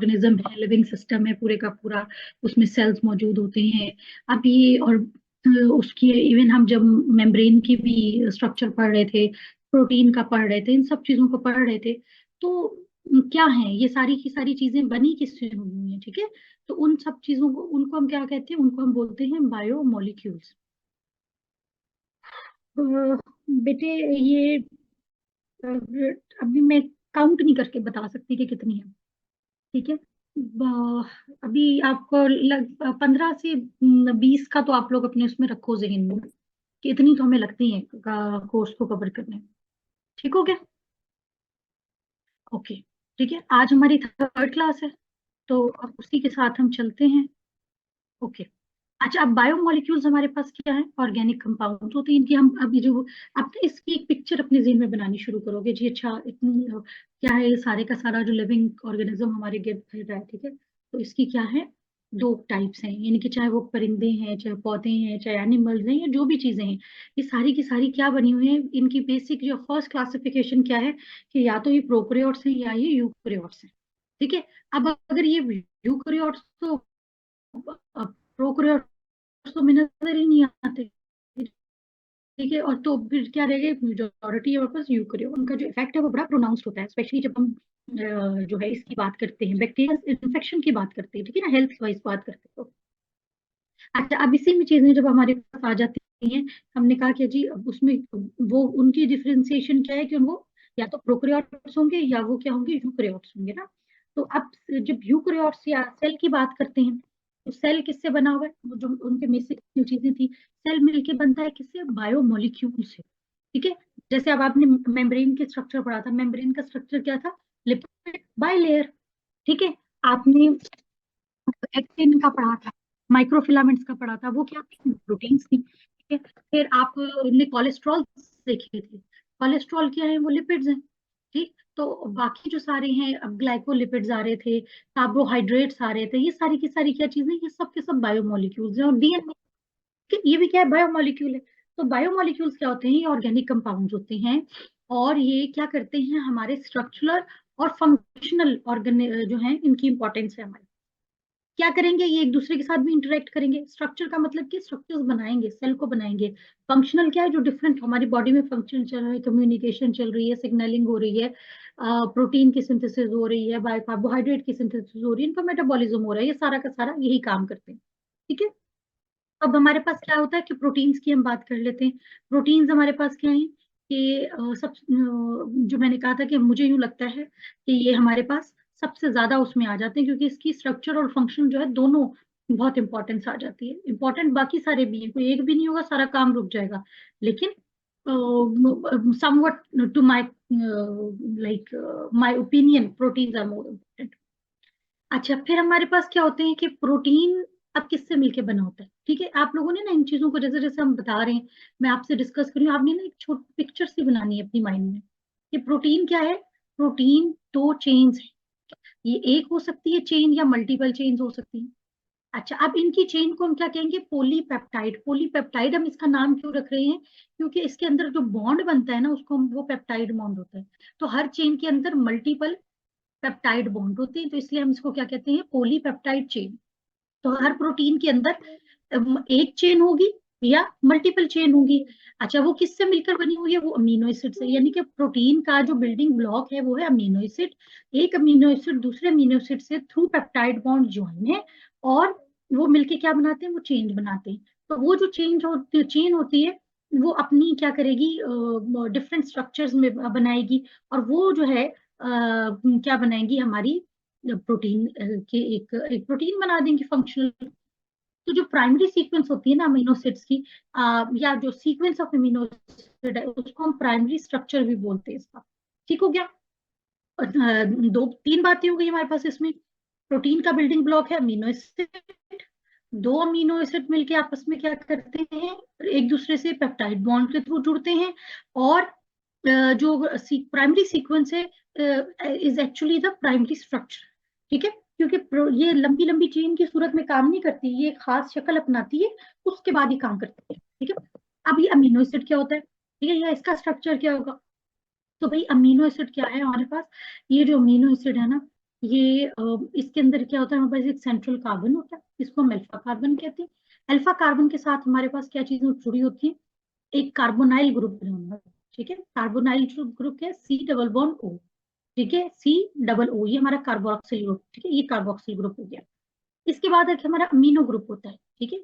Organism है, living system है पूरे का पूरा, उसमें सेल्स मौजूद होते हैं। अब ये और उसकी इवन हम जब मेम्ब्रेन की भी स्ट्रक्चर पढ़ रहे थे, प्रोटीन का पढ़ रहे थे, इन सब चीजों को पढ़ रहे थे, तो क्या है ये सारी की सारी चीजें बनी किससे हुई हैं, ठीक है। तो उन सब चीजों को, उनको हम क्या कहते हैं, उनको हम बोलते हैं बायोमोलिक्यूल्स। बेटे ये अभी मैं काउंट नहीं करके बता सकती कि कितनी है, ठीक है। अभी आपको 15 से 20 का तो आप लोग अपने उसमें रखो जहन में कि इतनी तो हमें लगती है कोर्स को कवर करने में। ठीक हो गया? ओके। ठीक है, आज हमारी थर्ड क्लास है, तो अब उसी के साथ हम चलते हैं। ओके। अच्छा, अब बायोमोलिक्यूल्स हमारे पास क्या है? ऑर्गेनिक कंपाउंड होते हैं इनकी। हम अभी जो आप इसकी एक पिक्चर अपने जेहन में बनानी शुरू करोगे जी, अच्छा इतनी क्या है, ये सारे का सारा जो लिविंग ऑर्गेनिज्म हमारे गिर्द फिर रहा है, ठीक है। तो इसकी क्या है, दो टाइप्स हैं, यानी कि चाहे वो परिंदे हैं, चाहे पौधे हैं, चाहे एनिमल्स हैं, या जो भी चीजें हैं, ये सारी की सारी क्या बनी हुई है, इनकी बेसिक जो फर्स्ट क्लासिफिकेशन क्या है कि या तो ये प्रोकैरियोट्स हैं या ये यूकैरियोट्स हैं, ठीक है। अब अगर ये यूकैरियोट्स तो प्रोकैरियोट्स तो में नजर ही नहीं आते, ठीक है। और तो फिर क्या रहेगा, मेजोरिटी और बस यूकैरियोट, उनका जो इफेक्ट है वो बड़ा प्रोनाउंस्ड होता है, स्पेशली जब हम जो है इसकी बात करते हैं, बैक्टीरियल इन्फेक्शन की बात करते हैं, ठीक है ना, हेल्थ वाइज बात करते हैं तो। अच्छा, अब इसी में चीजें जब हमारे पास आ जाती हैं, हमने कहा कि जी अब उसमें वो उनकी डिफरेंशिएशन क्या है कि वो या तो प्रोकैरियोट्स होंगे या वो क्या होंगे, यूकैरियोट्स होंगे ना। तो अब जब यूकैरियोट्स या सेल की बात करते हैं, तो सेल किससे बना हुआ है, वो जो उनके बेसिक जो चीजें थी, सेल मिलके बनता है किससे, बायोमोलिक्यूल से, ठीक है। जैसे अब आपने मेम्ब्रेन के स्ट्रक्चर पढ़ा था, मेम्ब्रेन का स्ट्रक्चर क्या था, लिपिड बाइलेयर, ठीक है। आपने एक्टिन का पढ़ा था, माइक्रोफिलामेंट्स का पढ़ा था, वो क्या थी, प्रोटीन्स थी, ठीक है। फिर आपने कोलेस्ट्रॉल देखे थे, कोलेस्ट्रॉल क्या है, वो लिपिड्स हैं, ठीक। तो बाकी जो सारे हैं, अब ग्लाइकोलिपिड्स आ रहे थे, कार्बोहाइड्रेट्स आ रहे थे, ये सारी की सारी क्या चीजें, ये सब के सब बायोमोलिक्यूल्स हैं। और डीएनए ये भी क्या है, बायोमोलिक्यूल है। तो बायोमोलिक्यूल्स क्या होते हैं, ये ऑर्गेनिक कंपाउंड्स होते हैं, और ये क्या करते हैं, हमारे स्ट्रक्चरल और फंक्शनल ऑर्गेन जो है, इनकी इंपॉर्टेंस है हमारे, क्या करेंगे, ये एक दूसरे के साथ भी इंटरेक्ट करेंगे। स्ट्रक्चर का मतलब कि स्ट्रक्चर्स बनाएंगे, सेल को बनाएंगे। फंक्शनल क्या है, जो डिफरेंट हमारी बॉडी में फंक्शन चल रहा है, कम्युनिकेशन चल रही है, सिग्नलिंग हो रही है, प्रोटीन की सिंथेसिस हो रही है, बायो कार्बोहाइड्रेट की सिंथेसिस हो रही है, इनका मेटाबॉलिज्म हो रहा है, ये सारा का सारा यही काम करते हैं, ठीक है। अब हमारे पास क्या होता है कि प्रोटीन्स की हम बात कर लेते हैं। प्रोटीन्स हमारे पास क्या है कि जो मैंने कहा था कि मुझे यूं लगता है कि ये हमारे पास सबसे ज्यादा उसमें आ जाते हैं, क्योंकि इसकी स्ट्रक्चर और फंक्शन जो है दोनों बहुत इंपॉर्टेंस आ जाती है। इंपॉर्टेंट बाकी सारे भी हैं, कोई एक भी नहीं होगा, सारा काम रुक जाएगा, लेकिन somewhat to my like my opinion, proteins are more important. अच्छा, फिर हमारे पास क्या होते हैं कि प्रोटीन अब किससे मिलके बना होता है, ठीक है। आप लोगों ने ना इन चीजों को जैसे जैसे हम बता रहे हैं, मैं आपसे डिस्कस कर रही हूँ, आपने ना एक छोटी पिक्चर सी बनानी है अपनी माइंड में कि प्रोटीन क्या है। प्रोटीन दो चेन्स है, ये एक हो सकती है चेन या मल्टीपल चेन्स हो सकती है। अच्छा, अब इनकी चेन को हम क्या कहेंगे, पॉलीपेप्टाइड। पॉलीपेप्टाइड हम इसका नाम क्यों रख रहे हैं, क्योंकि इसके अंदर जो बॉन्ड बनता है ना, उसको वो पेप्टाइड बॉन्ड होता है। तो हर चेन के अंदर मल्टीपल पेप्टाइड बॉन्ड होते हैं, तो इसलिए हम इसको क्या कहते हैं, पॉलीपेप्टाइड चेन। तो हर प्रोटीन के अंदर एक चेन होगी या मल्टीपल चेन होगी। अच्छा, वो किससे मिलकर बनी हुई है, वो अमीनो एसिड से, यानी कि प्रोटीन का जो बिल्डिंग ब्लॉक है वो है अमीनो एसिड। एक अमीनो एसिड दूसरे अमीनो एसिड से थ्रू पेप्टाइड बॉन्ड ज्वाइन है, और वो मिलके क्या बनाते हैं, वो चेन बनाते हैं। तो वो जो चेन होती है, वो अपनी क्या करेगी, डिफरेंट स्ट्रक्चर्स में बनाएगी, और वो जो है क्या बनाएंगी, हमारी प्रोटीन के एक प्रोटीन बना देंगे फंक्शनल। तो जो प्राइमरी सीक्वेंस होती है ना अमीनो एसिड्स की, या जो सीक्वेंस ऑफ अमीनो एसिड है, उसको हम प्राइमरी स्ट्रक्चर भी बोलते हैं इसका। ठीक हो गया? दो तीन बातें हो गई हमारे पास इसमें। प्रोटीन का बिल्डिंग ब्लॉक है अमीनो एसिड, दो अमीनो एसिड मिलके आपस में क्या करते हैं, एक दूसरे से पेप्टाइड बॉन्ड के थ्रू जुड़ते हैं। और जो प्राइमरी सीक्वेंस है is actually the primary structure, ठीक है। क्योंकि ये लंबी लंबी चेन की सूरत में काम नहीं करती, ये एक खास शक्ल अपनाती है, उसके बाद ही काम करती है, ठीक है। अब ये अमीनो एसिड क्या होता है, ठीक है, या इसका स्ट्रक्चर क्या होगा। तो भाई अमीनो एसिड क्या है हमारे पास, ये जो अमीनो एसिड है ना, ये इसके अंदर क्या होता है, हमारे पास एक सेंट्रल कार्बन होता है, इसको हम अल्फा कार्बन कहते हैं। अल्फा कार्बन के साथ हमारे पास क्या चीजें जुड़ी होती है, एक कार्बोनाइल ग्रुप बना हुआ है। ठीक है, कार्बोनाइल ग्रुप क्या है, सी डबल बॉन्ड ओ। ठीक है, सी डबल ओ, ये हमारा कार्बोक्सिल ग्रुप। ठीक है, ये कार्बोक्सिल ग्रुप हो गया। इसके बाद एक हमारा अमीनो ग्रुप होता है। ठीक है,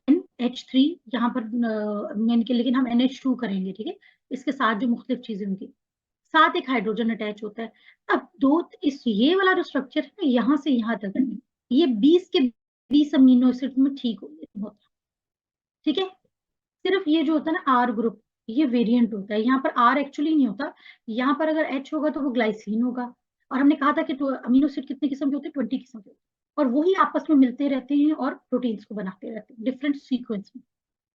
NH3, यहाँ पर मेन के, लेकिन हम NH2 करेंगे। ठीक है, इसके साथ जो मुख्तलिफ चीजें होंगी, साथ एक हाइड्रोजन अटैच होता है। अब दो, इस ये वाला जो स्ट्रक्चर है ना, यहाँ से यहाँ तक, ये 20 के 20 अमीनो एसिड में ठीक होता है। ठीक है, सिर्फ ये जो होता है ना आर ग्रुप, ये वेरिएंट होता है। यहाँ पर आर एक्चुअली नहीं होता, यहाँ पर अगर एच होगा तो वो ग्लाइसिन होगा। और हमने कहा था कि अमीनो एसिड कितने किस्म के होते हैं, 20 किस्म के होते हैं, और वही आपस में मिलते रहते हैं और प्रोटीन्स को बनाते रहते हैं डिफरेंट सीक्वेंस में।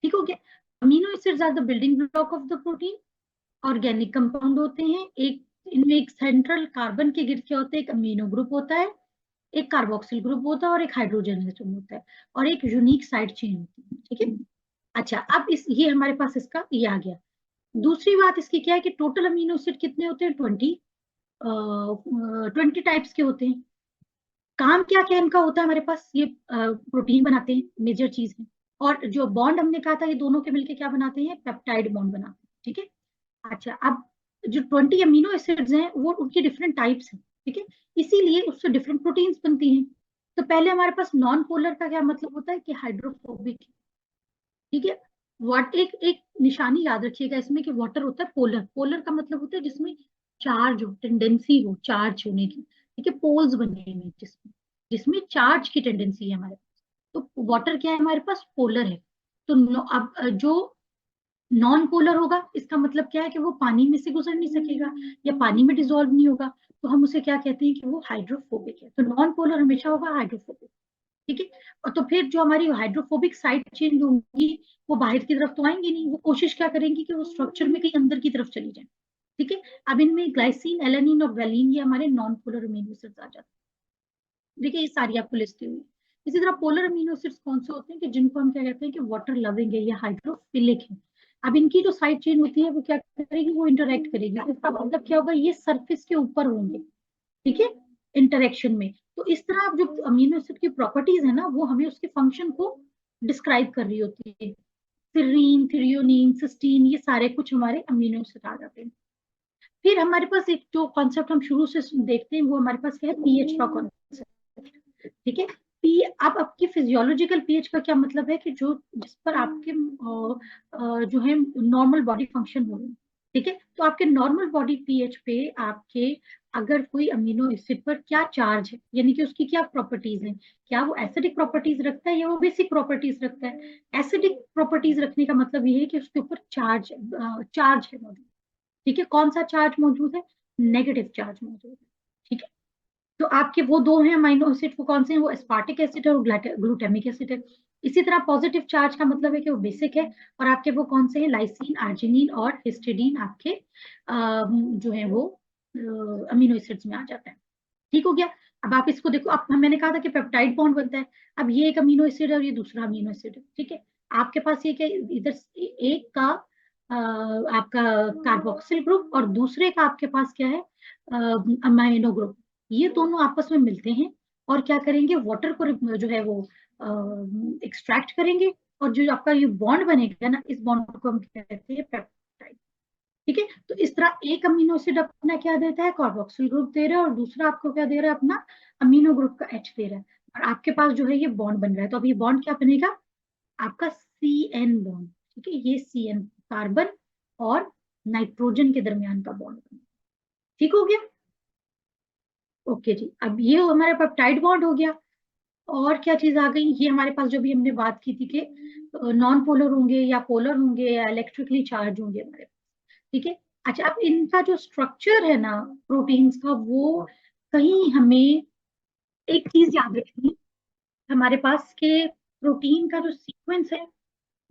ठीक हो गया। Amino acids are the building block of the protein. Organic compound होते हैं, एक इनमें एक सेंट्रल कार्बन के गिर के होते हैं, एक अमीनो ग्रुप होता है, एक कार्बोक्सिल ग्रुप होता है, और एक हाइड्रोजन एटम होता है, और एक यूनिक साइड चेन होती है। ठीक है, अच्छा, अब इस ये हमारे पास इसका ये आ गया। दूसरी बात इसकी क्या है कि टोटल अमीनो एसिड कितने होते हैं, 20 टाइप्स के होते हैं। काम क्या क्या इनका होता है, हमारे पास ये प्रोटीन बनाते हैं, मेजर चीज है। और जो बॉन्ड हमने कहा था, ये दोनों के मिलकर क्या बनाते हैं, पेप्टाइड बॉन्ड बनाते हैं। ठीक है, अच्छा, अब जो 20 अमीनो एसिड्स हैं वो उनकी डिफरेंट टाइप्स हैं। ठीक है, इसीलिए उससे डिफरेंट प्रोटीन्स बनती हैं। तो पहले हमारे पास नॉन पोलर का क्या मतलब होता है कि हाइड्रोफोबिक। ठीक है, वाट एक एक निशानी याद रखिएगा इसमें कि वाटर होता है पोलर। पोलर का मतलब होता है जिसमें चार्ज हो, टेंडेंसी हो चार्ज होने की। ठीक है, पोल्स बने हैं जिसमें जिसमें चार्ज की टेंडेंसी है हमारे पास। तो वाटर क्या है हमारे पास, पोलर है। तो अब जो नॉन पोलर होगा, इसका मतलब क्या है कि वो पानी में से गुजर नहीं सकेगा या पानी में डिजोल्व नहीं होगा। तो हम उसे क्या कहते हैं कि वो हाइड्रोफोबिक है। तो नॉन पोलर हमेशा होगा हाइड्रोफोबिक। ठीक है, और तो फिर जो हमारी हाइड्रोफोबिक साइड चेन होंगी, वो बाहर की तरफ तो आएंगी नहीं, वो कोशिश क्या करेंगी कि वो स्ट्रक्चर में कहीं अंदर की तरफ चली जाए। ठीक है, अब इनमें ग्लाइसिन, एलानिन और वैलिन, ये हमारे नॉन पोलर अमीनो एसिड्स आ जाते हैं। देखिए, ये सारी आपको लिस्ट हुई है। इसी तरह पोलर अमीनो एसिड्स कौन से होते हैं कि जिनको हम क्या कहते हैं कि वाटर लविंग है या हाइड्रोफिलिक है। अब इनकी जो साइड चेन होती है वो क्या करेगी, वो इंटरेक्ट करेगी। इसका मतलब क्या होगा, ये सरफेस के ऊपर होंगे। ठीक है, इंटरेक्शन में। तो इस तरह आप जो अमीनो एसिड की प्रॉपर्टीज है ना, वो हमें उसके फंक्शन को डिस्क्राइब कर रही होती है। सिरीन, थ्रियोनिन, सिस्टीन, ये सारे कुछ हमारे अमीनो एसिड आ जाते हैं। फिर हमारे पास एक जो कॉन्सेप्ट हम शुरू से देखते हैं, वो हमारे पास क्या है, पीएच का कॉन्सेप्ट। ठीक है, पी अब आपकी फिजियोलॉजिकल पीएच का क्या मतलब है कि जो जिस पर आपके जो है नॉर्मल बॉडी फंक्शन हो रहे हैं। ठीक है, तो आपके नॉर्मल बॉडी पीएच पे आपके अगर कोई अमीनो एसिड पर क्या चार्ज है, यानी कि उसकी क्या प्रॉपर्टीज हैं, क्या वो एसिडिक प्रॉपर्टीज रखता है या वो बेसिक प्रॉपर्टीज रखता है। एसिडिक प्रॉपर्टीज रखने का मतलब ये है कि उसके ऊपर चार्ज है मौजूद। ठीक है, कौन सा चार्ज मौजूद है, नेगेटिव चार्ज मौजूद है। ठीक है, तो आपके वो दो हैं अमीनो एसिड, वो कौन से हैं, वो एस्पार्टिक एसिड और ग्लूटामिक एसिड है। इसी तरह पॉजिटिव चार्ज का मतलब है कि वो बेसिक है। और आपके वो कौन से हैं, लाइसिन, आर्जिनिन और हिस्टिडीन आपके जो है वो अमीनो एसिड्स में आ जाता है। ठीक हो गया। अब आप इसको देखो, अब मैंने कहा था कि पेप्टाइड बॉन्ड बनता है। अब ये एक अमीनो एसिड है और ये दूसरा अमीनो एसिड है। ठीक है, आपके पास ये क्या, इधर एक का आपका कार्बोक्सिल ग्रुप और दूसरे का आपके पास क्या है, अमाइनो ग्रुप। ये दोनों आपस में मिलते हैं और क्या करेंगे, वाटर को जो है वो एक्सट्रैक्ट करेंगे। और जो आपका ये बॉन्ड बनेगा ना, इस बॉन्ड को हम कहते हैं पेप्टाइड। ठीक है, तो इस तरह एक अमीनो एसिड अपना क्या देता है, कार्बोक्सिल ग्रुप दे रहा है, और दूसरा आपको क्या दे रहा है, अपना अमीनो ग्रुप का H दे रहा है। और आपके पास जो है ये बॉन्ड बन रहा है। तो अब ये बॉन्ड क्या बनेगा, आपका CN बॉन्ड। ठीक है, ये CN कार्बन और नाइट्रोजन के दरमियान का बॉन्ड बनेगा। ठीक हो गया, ओके जी। अब ये हमारा पेप्टाइड बॉन्ड हो गया। और क्या चीज आ गई, ये हमारे पास जो भी हमने बात की थी कि नॉन पोलर होंगे या पोलर होंगे या इलेक्ट्रिकली चार्ज होंगे हमारे पास। ठीक है, अच्छा, अब इनका जो स्ट्रक्चर है ना प्रोटीन्स का, वो कहीं हमें एक चीज याद रखनी, हमारे पास के प्रोटीन का जो सीक्वेंस है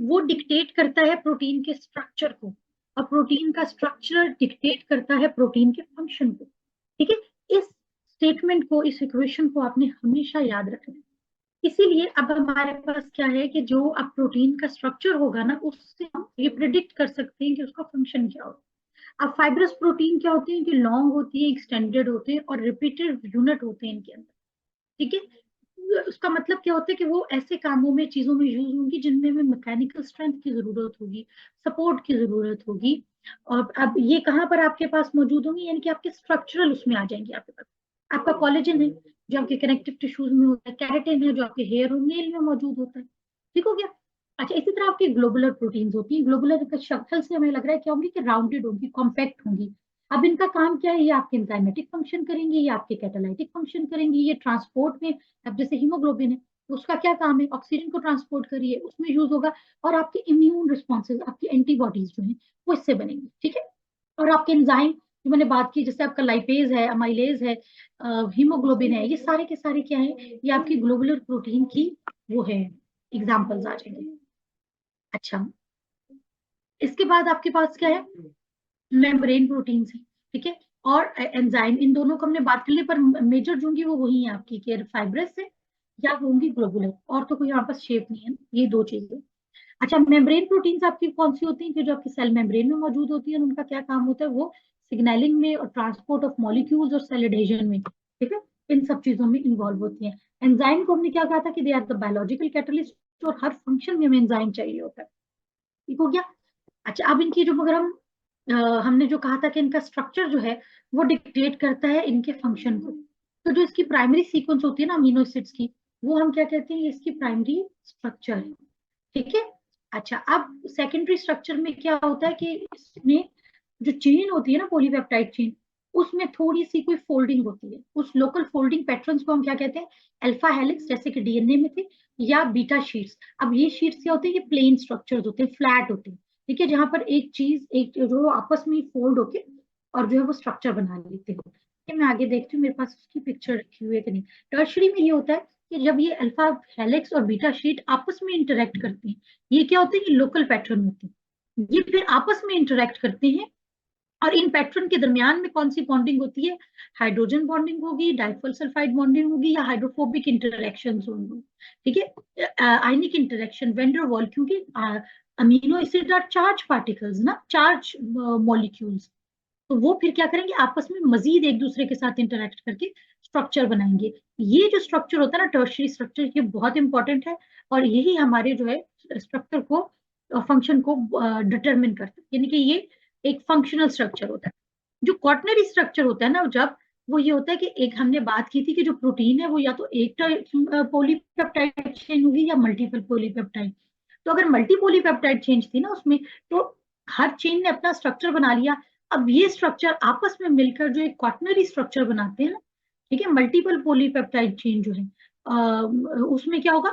वो डिक्टेट करता है प्रोटीन के स्ट्रक्चर को, और प्रोटीन का स्ट्रक्चर डिक्टेट करता है प्रोटीन के फंक्शन को। ठीक है, इस स्टेटमेंट को, इस इक्वेशन को आपने हमेशा याद रखना है। इसीलिए अब हमारे पास क्या है कि जो अब प्रोटीन का स्ट्रक्चर होगा ना, उससे हम ये प्रिडिक्ट कर सकते हैं कि उसका फंक्शन क्या होगा। अब फाइब्रस प्रोटीन क्या होती है कि लॉन्ग होती है, एक्सटेंडेड होते हैं और रिपीटेड यूनिट होते हैं इनके अंदर। ठीक है, उसका मतलब क्या होता है कि वो ऐसे कामों में, चीजों में यूज होंगी जिनमें हमें मैकेनिकल स्ट्रेंथ की जरूरत होगी, सपोर्ट की जरूरत होगी। और अब ये कहाँ पर आपके पास मौजूद होंगी, यानी कि आपके स्ट्रक्चरल उसमें आ जाएंगे आपके पास। आपका कोलेजन है जो आपके कनेक्टिव टिश्यूज में होता है, कैरेटिन है जो आपके हेयर और नेल में मौजूद होता है। ठीक हो गया। अच्छा, इसी तरह आपकी ग्लोबुलर प्रोटीन्स होती हैं। ग्लोबुलर का शक्ल से हमें लग रहा है क्या होंगी कि राउंडेड होंगी, कॉम्पैक्ट होंगी। अब इनका काम क्या है, ये आपके एंजाइमेटिक फंक्शन करेंगे, ये आपके कैटालाइटिक फंक्शन करेंगे, ये ट्रांसपोर्ट में, अब जैसे हीमोग्लोबिन है उसका क्या काम है, ऑक्सीजन को ट्रांसपोर्ट करिए, उसमें यूज होगा। और आपके इम्यून रिस्पॉन्सेज, आपकी एंटीबॉडीज जो है वो इससे बनेंगी। ठीक है। और आपके एंजाइम जो मैंने बात की, जैसे आपका लाइपेज है, अमाइलेज है, हीमोग्लोबिन है, ये सारे के सारे क्या है, ये आपकी ग्लोबुलर प्रोटीन की वो है, एग्जाम्पल्स आ जाएंगे। अच्छा, इसके बाद आपके पास क्या है, मेम्ब्रेन प्रोटीन्स है। ठीक है। और एंजाइम, इन दोनों को हमने बात कर ली, पर मेजर जो होंगी वो वही है आपकी, केयर फाइब्रस है या होंगी ग्लोबुलर, और तो कोई यहाँ पर शेप नहीं है, ये दो चीजें। अच्छा, मेम्ब्रेन प्रोटीन्स आपकी कौन सी होती हैं, कि जो आपकी सेल मेम्ब्रेन में मौजूद होती है, और उनका क्या काम होता है, वो सिग्नलिंग में और ट्रांसपोर्ट ऑफ मॉलिक्यूल्स और सेल एडेजन में, ठीक है, इन सब चीजों में इन्वॉल्व होती हैं। एंजाइम को हमने क्या कहा था कि they are the biological catalyst, और हर फंक्शन में हमें एंजाइम चाहिए होता है। ठीक हो गया। अच्छा, अब इनकी जो, मगर हम हमने जो कहा था कि इनका स्ट्रक्चर जो है वो डिक्टेट करता है इनके फंक्शन को। तो जो इसकी प्राइमरी सीक्वेंस होती है ना अमीनो एसिड्स की, वो हम क्या कहते हैं, ये इसकी प्राइमरी स्ट्रक्चर है। ठीक है। अच्छा, अब सेकेंडरी स्ट्रक्चर में क्या होता है कि इसमें जो चेन होती है ना, पॉलीपेप्टाइड चेन, उसमें थोड़ी सी कोई फोल्डिंग होती है। उस लोकल फोल्डिंग पैटर्न्स को हम क्या कहते हैं, अल्फा हेलिक्स, जैसे कि डीएनए में थे, या बीटा शीट्स। अब ये शीट्स क्या होते हैं, ये प्लेन स्ट्रक्चर्स होते हैं, फ्लैट होते हैं। ठीक है, जहां पर एक चीज, एक जो आपस में फोल्ड होके और जो है वो स्ट्रक्चर बना लेते हो। ठीक है, मैं आगे देखती हूँ मेरे पास उसकी पिक्चर रखी हुई है कि नहीं। टर्शरी में ये होता है कि जब ये अल्फा हेलिक्स और बीटा शीट आपस में इंटरेक्ट करते हैं, ये क्या होते हैं, ये लोकल पैटर्न होते हैं, ये फिर आपस में इंटरेक्ट करते हैं। और इन पैटर्न के दरमियान में कौन सी बॉन्डिंग होती है, हाइड्रोजन बॉन्डिंग होगी, डाइफॉल सल्फाइड बॉन्डिंग होगी, या हाइड्रोफोबिक इंटरेक्शन होंगी। ठीक है, आयनिक इंटरेक्शन, वेंडर वॉल, क्योंकि amino acid are charge particles ना, चार्ज मॉलिक्यूल्स। तो वो फिर क्या करेंगे, आपस में मजीद एक दूसरे के साथ इंटरेक्ट करके स्ट्रक्चर बनाएंगे। ये जो स्ट्रक्चर होता है ना, टर्शरी स्ट्रक्चर, ये बहुत इंपॉर्टेंट है। और यही हमारे जो है स्ट्रक्चर को, फंक्शन को डिटरमिन करता है, यानी कि ये एक फंक्शनल स्ट्रक्चर होता है। जो क्वाटनरी स्ट्रक्चर होता है ना, जब वो ये होता है कि एक हमने बात की थी कि जो प्रोटीन है वो या तो एक पॉलीपेप्टाइड चेन होगी या मल्टीपल पॉलीपेप्टाइड। तो अगर मल्टी पॉलीपेप्टाइड चेन थी ना उसमें, तो हर चेन ने अपना स्ट्रक्चर बना लिया। अब ये स्ट्रक्चर आपस में मिलकर जो एक क्वाटनरी स्ट्रक्चर बनाते हैं ना, ठीक है, मल्टीपल पॉलीपेप्टाइड चेन जो है, उसमें क्या होगा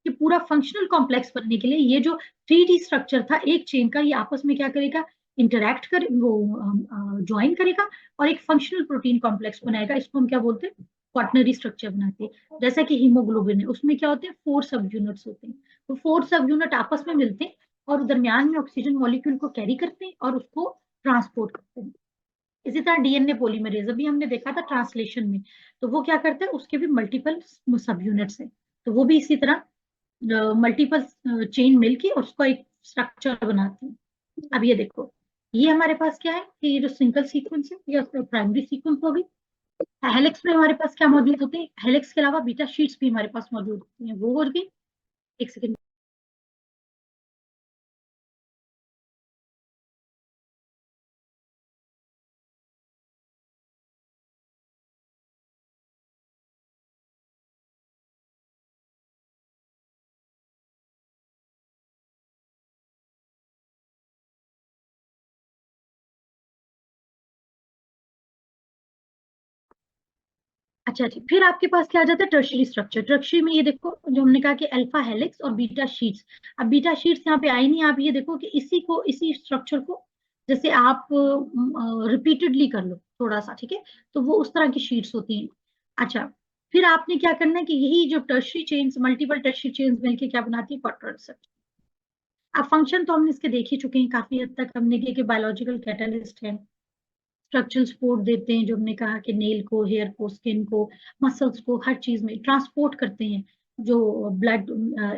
कि पूरा फंक्शनल कॉम्प्लेक्स बनने के लिए ये जो 3D स्ट्रक्चर था एक चेन का, ये आपस में क्या करेगा, इंटरैक्ट कर, वो ज्वाइन करेगा और एक फंक्शनल प्रोटीन कॉम्प्लेक्स बनाएगा। इसको हम क्या बोलते हैं, क्वाटनरी स्ट्रक्चर बनाते हैं। जैसा कि हीमोग्लोबिन है, उसमें क्या होते हैं, 4 सब यूनिट्स होते हैं। तो 4 सब यूनिट आपस में मिलते हैं और दरमियान में ऑक्सीजन मॉलिक्यूल को कैरी करते हैं और उसको ट्रांसपोर्ट करते हैं। इसी तरह डीएनए पॉलीमरेज अभी हमने देखा था ट्रांसलेशन में, तो वो क्या करता है, उसके भी मल्टीपल सब यूनिट्स है। तो वो भी इसी तरह मल्टीपल चेन मिलके उसको एक स्ट्रक्चर बनाते हैं। अब ये देखो, ये हमारे पास क्या है कि ये जो सिंगल सीक्वेंस है, ये प्राइमरी सीक्वेंस होगी। हेलिक्स में हमारे पास क्या मौजूद होते हैं, हेलिक्स के अलावा बीटा शीट्स भी हमारे पास मौजूद होती हैं, वो होगी। एक सेकेंड। अच्छा जी, फिर आपके पास क्या आ जाता है, टर्शरी स्ट्रक्चर। टर्शरी में ये देखो, जो हमने कहा कि अल्फा हेलिक्स और बीटा शीट्स। अब बीटा शीट्स यहाँ पे आई नहीं, आप ये देखो कि इसी को, इसी स्ट्रक्चर को जैसे आप रिपीटेडली कर लो थोड़ा सा, ठीक है, तो वो उस तरह की शीट्स होती हैं। अच्छा, फिर आपने क्या करना है कि यही जो tertiary chains, multiple tertiary chains मिलके क्या बनाती है, क्वार्टर स्ट्रक्चर। अब फंक्शन तो हमने इसके देख ही चुके हैं काफी हद तक, हमने कि बायोलॉजिकल कैटलिस्ट है, स्ट्रक्चरल सपोर्ट देते हैं, जो हमने कहा कि नेल को, हेयर को, स्किन को, मसल्स को, हर चीज में ट्रांसपोर्ट करते हैं। जो ब्लड,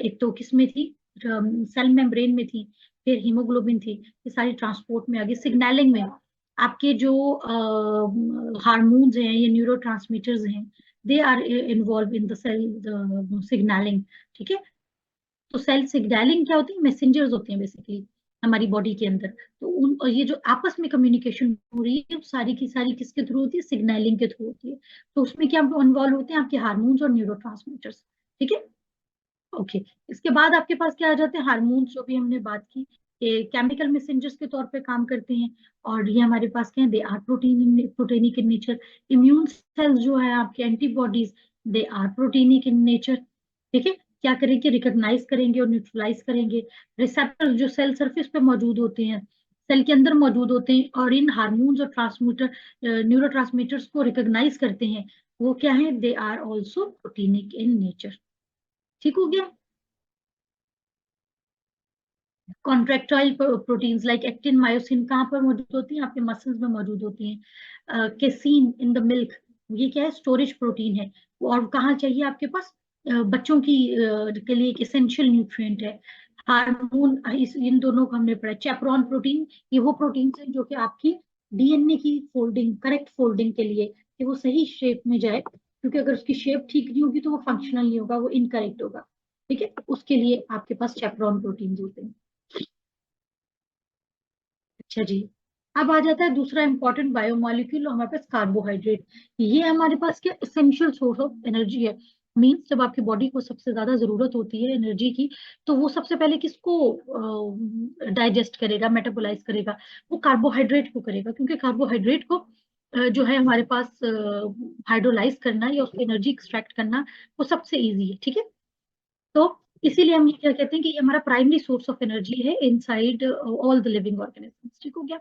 एक तो किसमें थी, सेल मेम्ब्रेन में थी, फिर हीमोग्लोबिन थी, ये सारी ट्रांसपोर्ट में आ गई, सिग्नलिंग में। आपके जो हार्मोन्स हैं, ये न्यूरो हैं, they are involved in the cell signalling. ठीक है। तो सेल सिग्नलिंग क्या होती है, मैसेंजर्स होते हैं बेसिकली हमारी बॉडी के अंदर। तो उन, और ये जो आपस में कम्युनिकेशन हो रही है, वो सारी की सारी किसके थ्रू होती है, सिग्नलिंग के थ्रू होती है। तो उसमें क्या इन्वॉल्व होते हैं, आपके हार्मोन्स और न्यूरो। ठीक है। ओके। इसके बाद आपके पास क्या आ जाते हैं, हार्मोन्स, जो भी हमने बात की, ये केमिकल मैसेंजर्स के तौर पे काम करते हैं। और ये हमारे पास क्या है, they are proteinic in nature. Immune cells जो है आपके, antibodies, they are proteinic in nature. ठीक है। क्या करेंगे, रिकॉग्नाइज करेंगे और न्यूट्रलाइज करेंगे। रिसेप्टर्स जो सेल सरफेस पे मौजूद होते हैं, सेल के अंदर मौजूद होते हैं, और इन हार्मोन्स और ट्रांसमीटर, न्यूरो को रिकॉग्नाइज करते हैं, वो क्या है, they are also proteinic in nature. ठीक हो गया। Contractile proteins like actin, myosin कहाँ पर मौजूद होती हैं, आपके मसल्स में मौजूद होती हैं। केसीन इन द मिल्क, ये क्या है, स्टोरेज प्रोटीन है। और कहाँ चाहिए आपके पास, बच्चों की के लिए एक इसेंशियल न्यूट्रिएंट है। हार्मोन, इस इन दोनों को हमने पढ़ा। चैपरॉन प्रोटीन, ये वो प्रोटीन है जो कि आपकी डीएनए की फोल्डिंग, करेक्ट फोल्डिंग के लिए, कि वो सही शेप में जाए, क्योंकि अगर उसकी शेप ठीक नहीं होगी तो वो फंक्शनल नहीं होगा, वो इनकरेक्ट होगा। ठीक है। उसके लिए आपके पास चैपरॉन प्रोटीन होते हैं। अच्छा जी। अब आ जाता है दूसरा इंपॉर्टेंट बायोमोलिक्यूल, हमारे पास कार्बोहाइड्रेट। ये हमारे पास क्या, इसेंशियल सोर्स ऑफ एनर्जी है। मीन्स जब आपकी बॉडी को सबसे ज्यादा जरूरत होती है एनर्जी की, तो वो सबसे पहले किसको डाइजेस्ट करेगा, मेटाबोलाइज करेगा, वो कार्बोहाइड्रेट को करेगा। क्योंकि कार्बोहाइड्रेट को जो है हमारे पास हाइड्रोलाइज करना या उसकी एनर्जी एक्सट्रैक्ट करना, वो सबसे इजी है। ठीक है। तो इसीलिए हम ये क्या कहते हैं कि ये हमारा प्राइमरी सोर्स ऑफ एनर्जी है inside all the living organisms. ठीक हो गया।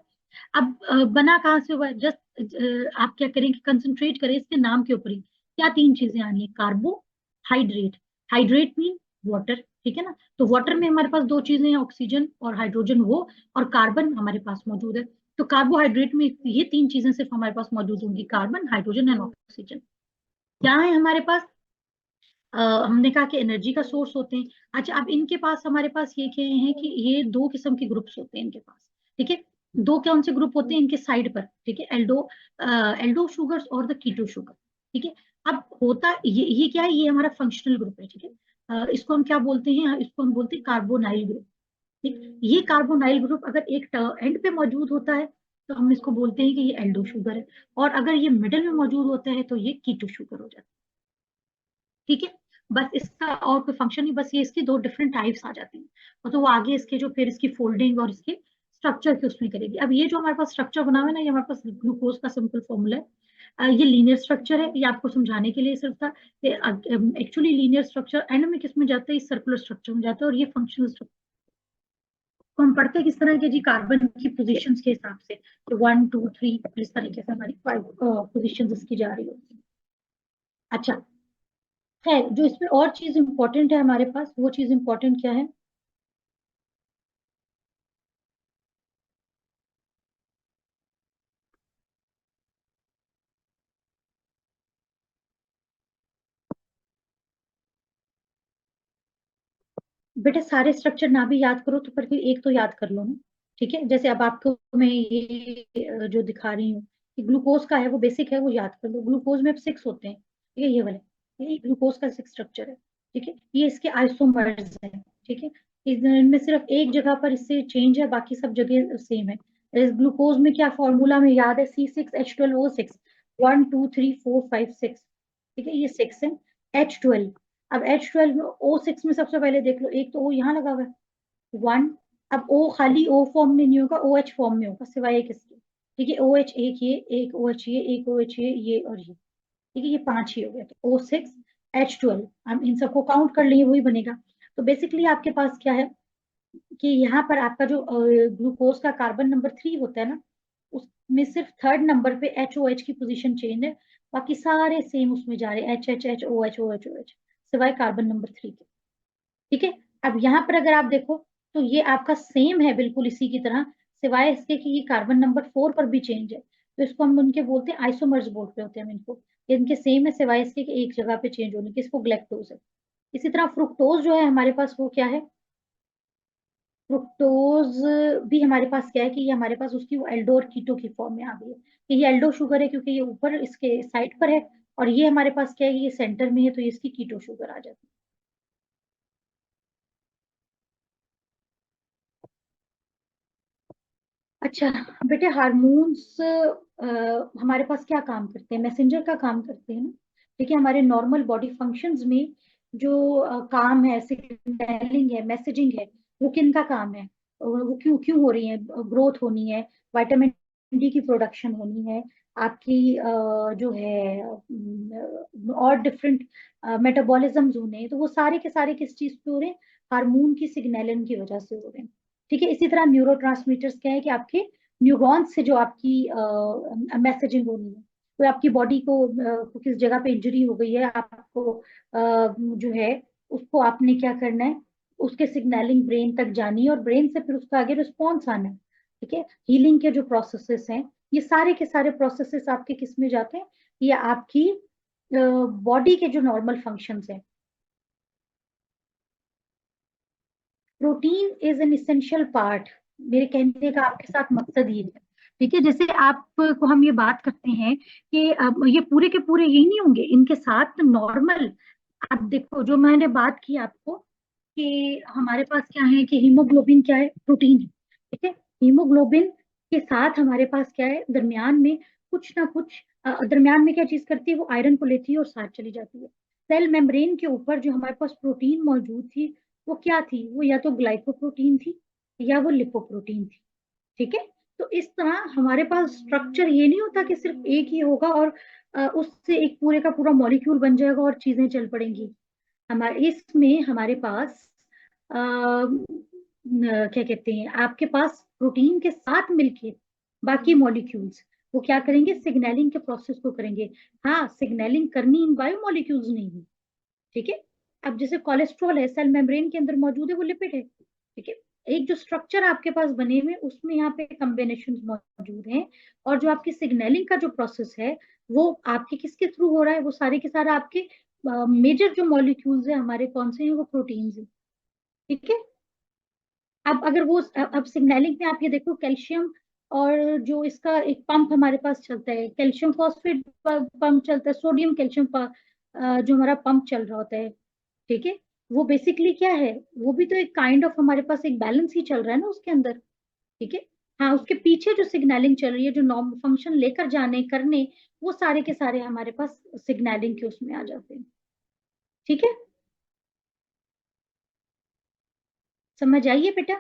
अब बना कहाँ से हुआ है, जस्ट आप क्या करें कि कंसंट्रेट करें इसके नाम के ऊपर ही। क्या तीन चीजें आनी है, कार्बोहाइड्रेट। Hydrate mean water. ठीक है ना। तो वाटर में हमारे पास दो चीजें हैं, ऑक्सीजन और हाइड्रोजन, वो और कार्बन हमारे पास मौजूद है। तो कार्बोहाइड्रेट में ये तीन चीजें सिर्फ हमारे पास मौजूद होंगी, कार्बन, हाइड्रोजन एंड ऑक्सीजन। क्या है हमारे पास, हमने कहा कि एनर्जी का सोर्स होते हैं। अच्छा, अब इनके पास, हमारे पास ये क्या है कि ये दो किस्म के ग्रुप्स होते हैं इनके पास। ठीक है। दो कौन से ग्रुप होते हैं इनके साइड पर, ठीक है, एल्डो शुगर्स और द कीटो शुगर। ठीक है। अब होता ये क्या है, ये हमारा फंक्शनल ग्रुप है। ठीक है। इसको हम क्या बोलते हैं, इसको हम बोलते हैं कार्बोनाइल ग्रुप। ठीक। ये कार्बोनाइल ग्रुप अगर एक एंड पे मौजूद होता है, तो हम इसको बोलते हैं कि ये एल्डो शुगर है। और अगर ये मिडिल में मौजूद होता है, तो ये कीटो शुगर हो जाता है। ठीक है। बस इसका और कोई फंक्शन नहीं, बस ये इसकी दो डिफरेंट टाइप्स आ जाती हैं। और तो वो आगे इसके जो फिर इसकी फोल्डिंग और इसके स्ट्रक्चर के उसमें करेगी। अब ये जो हमारे पास स्ट्रक्चर बना हुआ है ना, ये हमारे पास ग्लूकोज का सिंपल फॉर्मूला है। ये लीनियर स्ट्रक्चर है, ये आपको समझाने के लिए सिर्फ था। एक्चुअली लीनियर स्ट्रक्चर एंड में किस में जाता है, सर्कुलर स्ट्रक्चर में जाता है, और ये फंक्शनल स्ट्रक्चर। तो हम पढ़ते हैं किस तरह के जी, कार्बन की पोजीशंस के हिसाब से, तो 1 2 3, इस तरीके से हमारी 5 पोजीशन इसकी जा रही होती है। अच्छा है, जो इसमें और चीज इंपॉर्टेंट है हमारे पास, वो चीज इंपॉर्टेंट क्या है, बेटा सारे स्ट्रक्चर ना भी याद करो तो पर फिर एक तो याद कर लो ना। ठीक है। जैसे अब आपको मैं ये जो दिखा रही हूँ कि ग्लूकोज का है, वो बेसिक है, वो याद कर लो। ग्लूकोज में 6 होते हैं, ठीक है, ये वाले, ये ग्लूकोज का 6 स्ट्रक्चर है। ठीक है। ये इसके आइसोमर्स है। ठीक है। इनमें सिर्फ एक जगह पर इससे चेंज है, बाकी सब जगह सेम है। इस ग्लूकोज में क्या फॉर्मूला में याद है, C6H12O6, 1 2 3 4 5 6। ठीक है, ये 6 है। H12, अब H12 में O6 में सबसे पहले देख लो, एक तो O यहाँ लगा हुआ है, 1। अब O खाली O फॉर्म में नहीं होगा, OH फॉर्म में होगा, सिवाय एक इसके। ठीक है, OH एक, ये एक, OH ये एक, OH ये और ये। ठीक है, ये 5 ही हो गया, तो O6H12, हम इन सबको काउंट कर लिए, वही बनेगा। तो बेसिकली आपके पास क्या है कि यहाँ पर आपका जो ग्लूकोज का कार्बन नंबर 3 होता है ना, उसमें सिर्फ थर्ड नंबर पे HOH की पोजीशन चेंज है। बाकी सारे सेम उसमें जा रहे हैं, HHH OH OH OH, सिवाय कार्बन नंबर 3 के। ठीक है। अब यहाँ पर अगर आप देखो, तो ये आपका सेम है बिल्कुल इसी की तरह, सिवाय इसके कि ये कार्बन नंबर 4 पर भी चेंज है। तो इसको हम उनके बोलते हैं आइसोमर्स, बोलते होते हैं हम इनको। ये इनके सेम है, सिवाय इसके कि एक जगह पे चेंज होने के, इसको ग्लैक्टोज है। इसी तरह फ्रुक्टोज जो है हमारे पास, वो क्या है, फ्रुक्टोज भी हमारे पास क्या है कि ये हमारे पास उसकी वो एल्डोर कीटो की फॉर्म में आ गई है, कि ये एल्डो शुगर है क्योंकि ये ऊपर इसके साइड पर है, और ये हमारे पास क्या है कि ये सेंटर में है, तो ये इसकी कीटो शुगर आ जाती है। अच्छा बेटे, हार्मोन्स हमारे पास क्या काम करते हैं, मैसेंजर का काम करते हैं ना। ठीक है, हमारे नॉर्मल बॉडी फंक्शंस में जो काम है, सिग्नलिंग है, मैसेजिंग है, वो किन का काम है, वो क्यों क्यों हो रही है, ग्रोथ होनी है, विटामिन डी की प्रोडक्शन होनी है, आपकी जो है और डिफरेंट मेटाबॉलिज्म्स होने हैं, तो वो सारे के सारे किस चीज पे हो रहे हैं, हार्मोन की सिग्नलिंग की वजह से हो रहे हैं। ठीक है, इसी तरह न्यूरो ट्रांसमीटर्स क्या है कि आपके न्यूरॉन्स से जो आपकी मैसेजिंग होनी है, तो आपकी बॉडी को किस जगह पे इंजरी हो गई है, आपको जो है उसको आपने क्या करना है, उसके सिग्नलिंग ब्रेन तक जानी है, और ब्रेन से फिर उसका आगे रिस्पॉन्स आना है। ठीक है, हीलिंग के जो प्रोसेसेस हैं, ये सारे के सारे प्रोसेसेस आपके किस में जाते हैं, ये आपकी बॉडी के जो नॉर्मल फंक्शंस हैं। Protein is an essential part, मेरे कहने का आपके साथ मकसद ये है। ठीक है, जैसे आपको हम ये बात करते हैं कि अब ये पूरे के पूरे यही नहीं होंगे, इनके साथ नॉर्मल, आप देखो जो मैंने बात की आपको कि हमारे पास क्या है कि हीमोग्लोबिन क्या है, प्रोटीन है। ठीक है, हीमोग्लोबिन के साथ हमारे पास क्या है, दरमियान में कुछ ना कुछ दरमियान में क्या चीज करती है, वो आयरन को लेती है और साथ चली जाती है। सेल मेम्ब्रेन के ऊपर जो हमारे पास प्रोटीन मौजूद थी, वो क्या थी, वो या तो ग्लाइकोप्रोटीन थी या वो लिपोप्रोटीन थी। ठीक है, तो इस तरह हमारे पास स्ट्रक्चर ये नहीं होता कि सिर्फ एक ही होगा और उससे एक पूरे का पूरा मॉलिक्यूल बन जाएगा और चीजें चल पड़ेंगी। हमारे इसमें हमारे पास क्या कहते हैं, आपके पास प्रोटीन के साथ मिलके बाकी मॉलिक्यूल्स वो क्या करेंगे, सिग्नलिंग के प्रोसेस को करेंगे। हाँ, सिग्नलिंग करनी इन बायोमोलिक्यूल्स नहीं है। ठीक है, अब जैसे कोलेस्ट्रॉल है, सेल मेम्ब्रेन के अंदर मौजूद है, वो लिपिड है। ठीक है, एक जो स्ट्रक्चर आपके पास बने हुए उसमें यहाँ पे कॉम्बिनेशन मौजूद हैं, और जो आपकी सिग्नलिंग का जो प्रोसेस है, वो आपके किसके थ्रू हो रहा है, वो सारे के सारे आपके मेजर जो मॉलिक्यूल्स है हमारे कौन से हैं, वो प्रोटीन्स हैं। ठीक है, अब अगर वो अब सिग्नलिंग में आप ये देखो, कैल्शियम और जो इसका एक पंप हमारे पास चलता है, कैल्शियम फॉस्फेट पंप चलता है, सोडियम कैल्शियम जो हमारा पंप चल रहा होता है। ठीक है, वो बेसिकली क्या है, वो भी तो एक काइंड ऑफ हमारे पास एक बैलेंस ही चल रहा है ना उसके अंदर। ठीक है, हाँ, उसके पीछे जो सिग्नलिंग चल रही है, जो नॉर्म फंक्शन लेकर जाने करने, वो सारे के सारे हमारे पास सिग्नलिंग के उसमें आ जाते हैं। ठीक है, समझ आइए बेटा।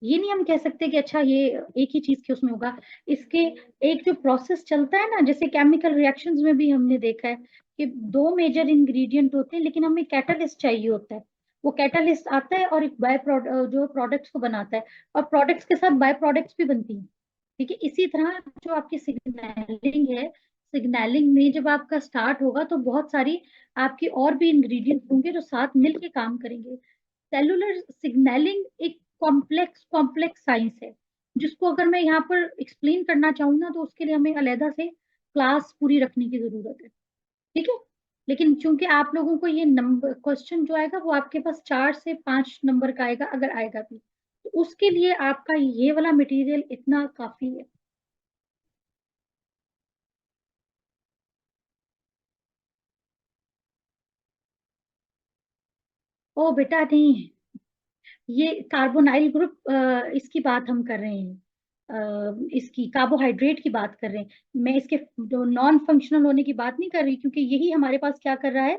ये नहीं हम कह सकते कि अच्छा ये एक ही चीज के उसमें होगा, इसके एक जो प्रोसेस चलता है ना, जैसे केमिकल रिएक्शंस में भी हमने देखा है कि दो मेजर इंग्रेडिएंट होते हैं, लेकिन हमें कैटलिस्ट चाहिए होता है। वो कैटलिस्ट आता है और एक बाय प्रोडक्ट जो प्रोडक्ट्स को बनाता है, और प्रोडक्ट्स के साथ बाय प्रोडक्ट्स भी बनती हैं। ठीक है, इसी तरह जो आपकी सिग्नलिंग है, सिग्नलिंग में जब आपका स्टार्ट होगा तो बहुत सारी आपकी और भी इंग्रेडिएंट्स होंगे जो साथ मिलके काम करेंगे। सेलुलर सिग्नलिंग एक कॉम्प्लेक्स कॉम्प्लेक्स साइंस है, जिसको अगर मैं यहाँ पर एक्सप्लेन करना चाहूँ ना, तो उसके लिए हमें अलहदा से क्लास पूरी रखने की जरूरत है। ठीक है, लेकिन चूंकि आप लोगों को ये नंबर क्वेश्चन जो आएगा वो आपके पास 4 से 5 नंबर का आएगा, अगर आएगा भी, तो उसके लिए आपका ये वाला मटेरियल इतना काफी है। ओ बेटा नहीं, ये कार्बोनाइल ग्रुप इसकी बात हम कर रहे हैं, इसकी कार्बोहाइड्रेट की बात कर रहे हैं। मैं इसके नॉन फंक्शनल होने की बात नहीं कर रही, क्योंकि यही हमारे पास क्या कर रहा है,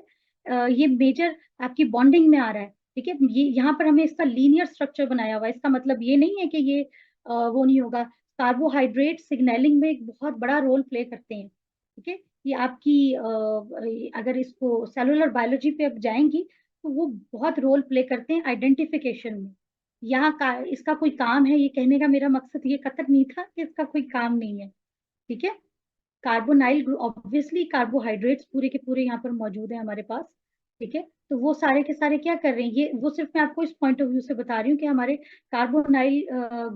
ये मेजर आपकी बॉन्डिंग में आ रहा है। ठीक है, ये यहाँ पर हमें इसका लीनियर स्ट्रक्चर बनाया हुआ है, इसका मतलब ये नहीं है कि ये वो नहीं होगा। कार्बोहाइड्रेट सिग्नलिंग में एक बहुत बड़ा रोल प्ले करते हैं। ठीक है, ये आपकी अगर इसको सेलुलर बायोलॉजी पे अब जाएंगी, तो वो बहुत रोल प्ले करते हैं आइडेंटिफिकेशन में। यहाँ का इसका कोई काम है, ये कहने का मेरा मकसद ये कतई नहीं था कि इसका कोई काम नहीं है। ठीक है, कार्बोनाइल ऑब्वियसली कार्बोहाइड्रेट्स पूरे के पूरे यहाँ पर मौजूद है हमारे पास। ठीक है, तो वो सारे के सारे क्या कर रहे हैं, ये वो सिर्फ मैं आपको इस पॉइंट ऑफ व्यू से बता रही हूँ कि हमारे कार्बोनाइल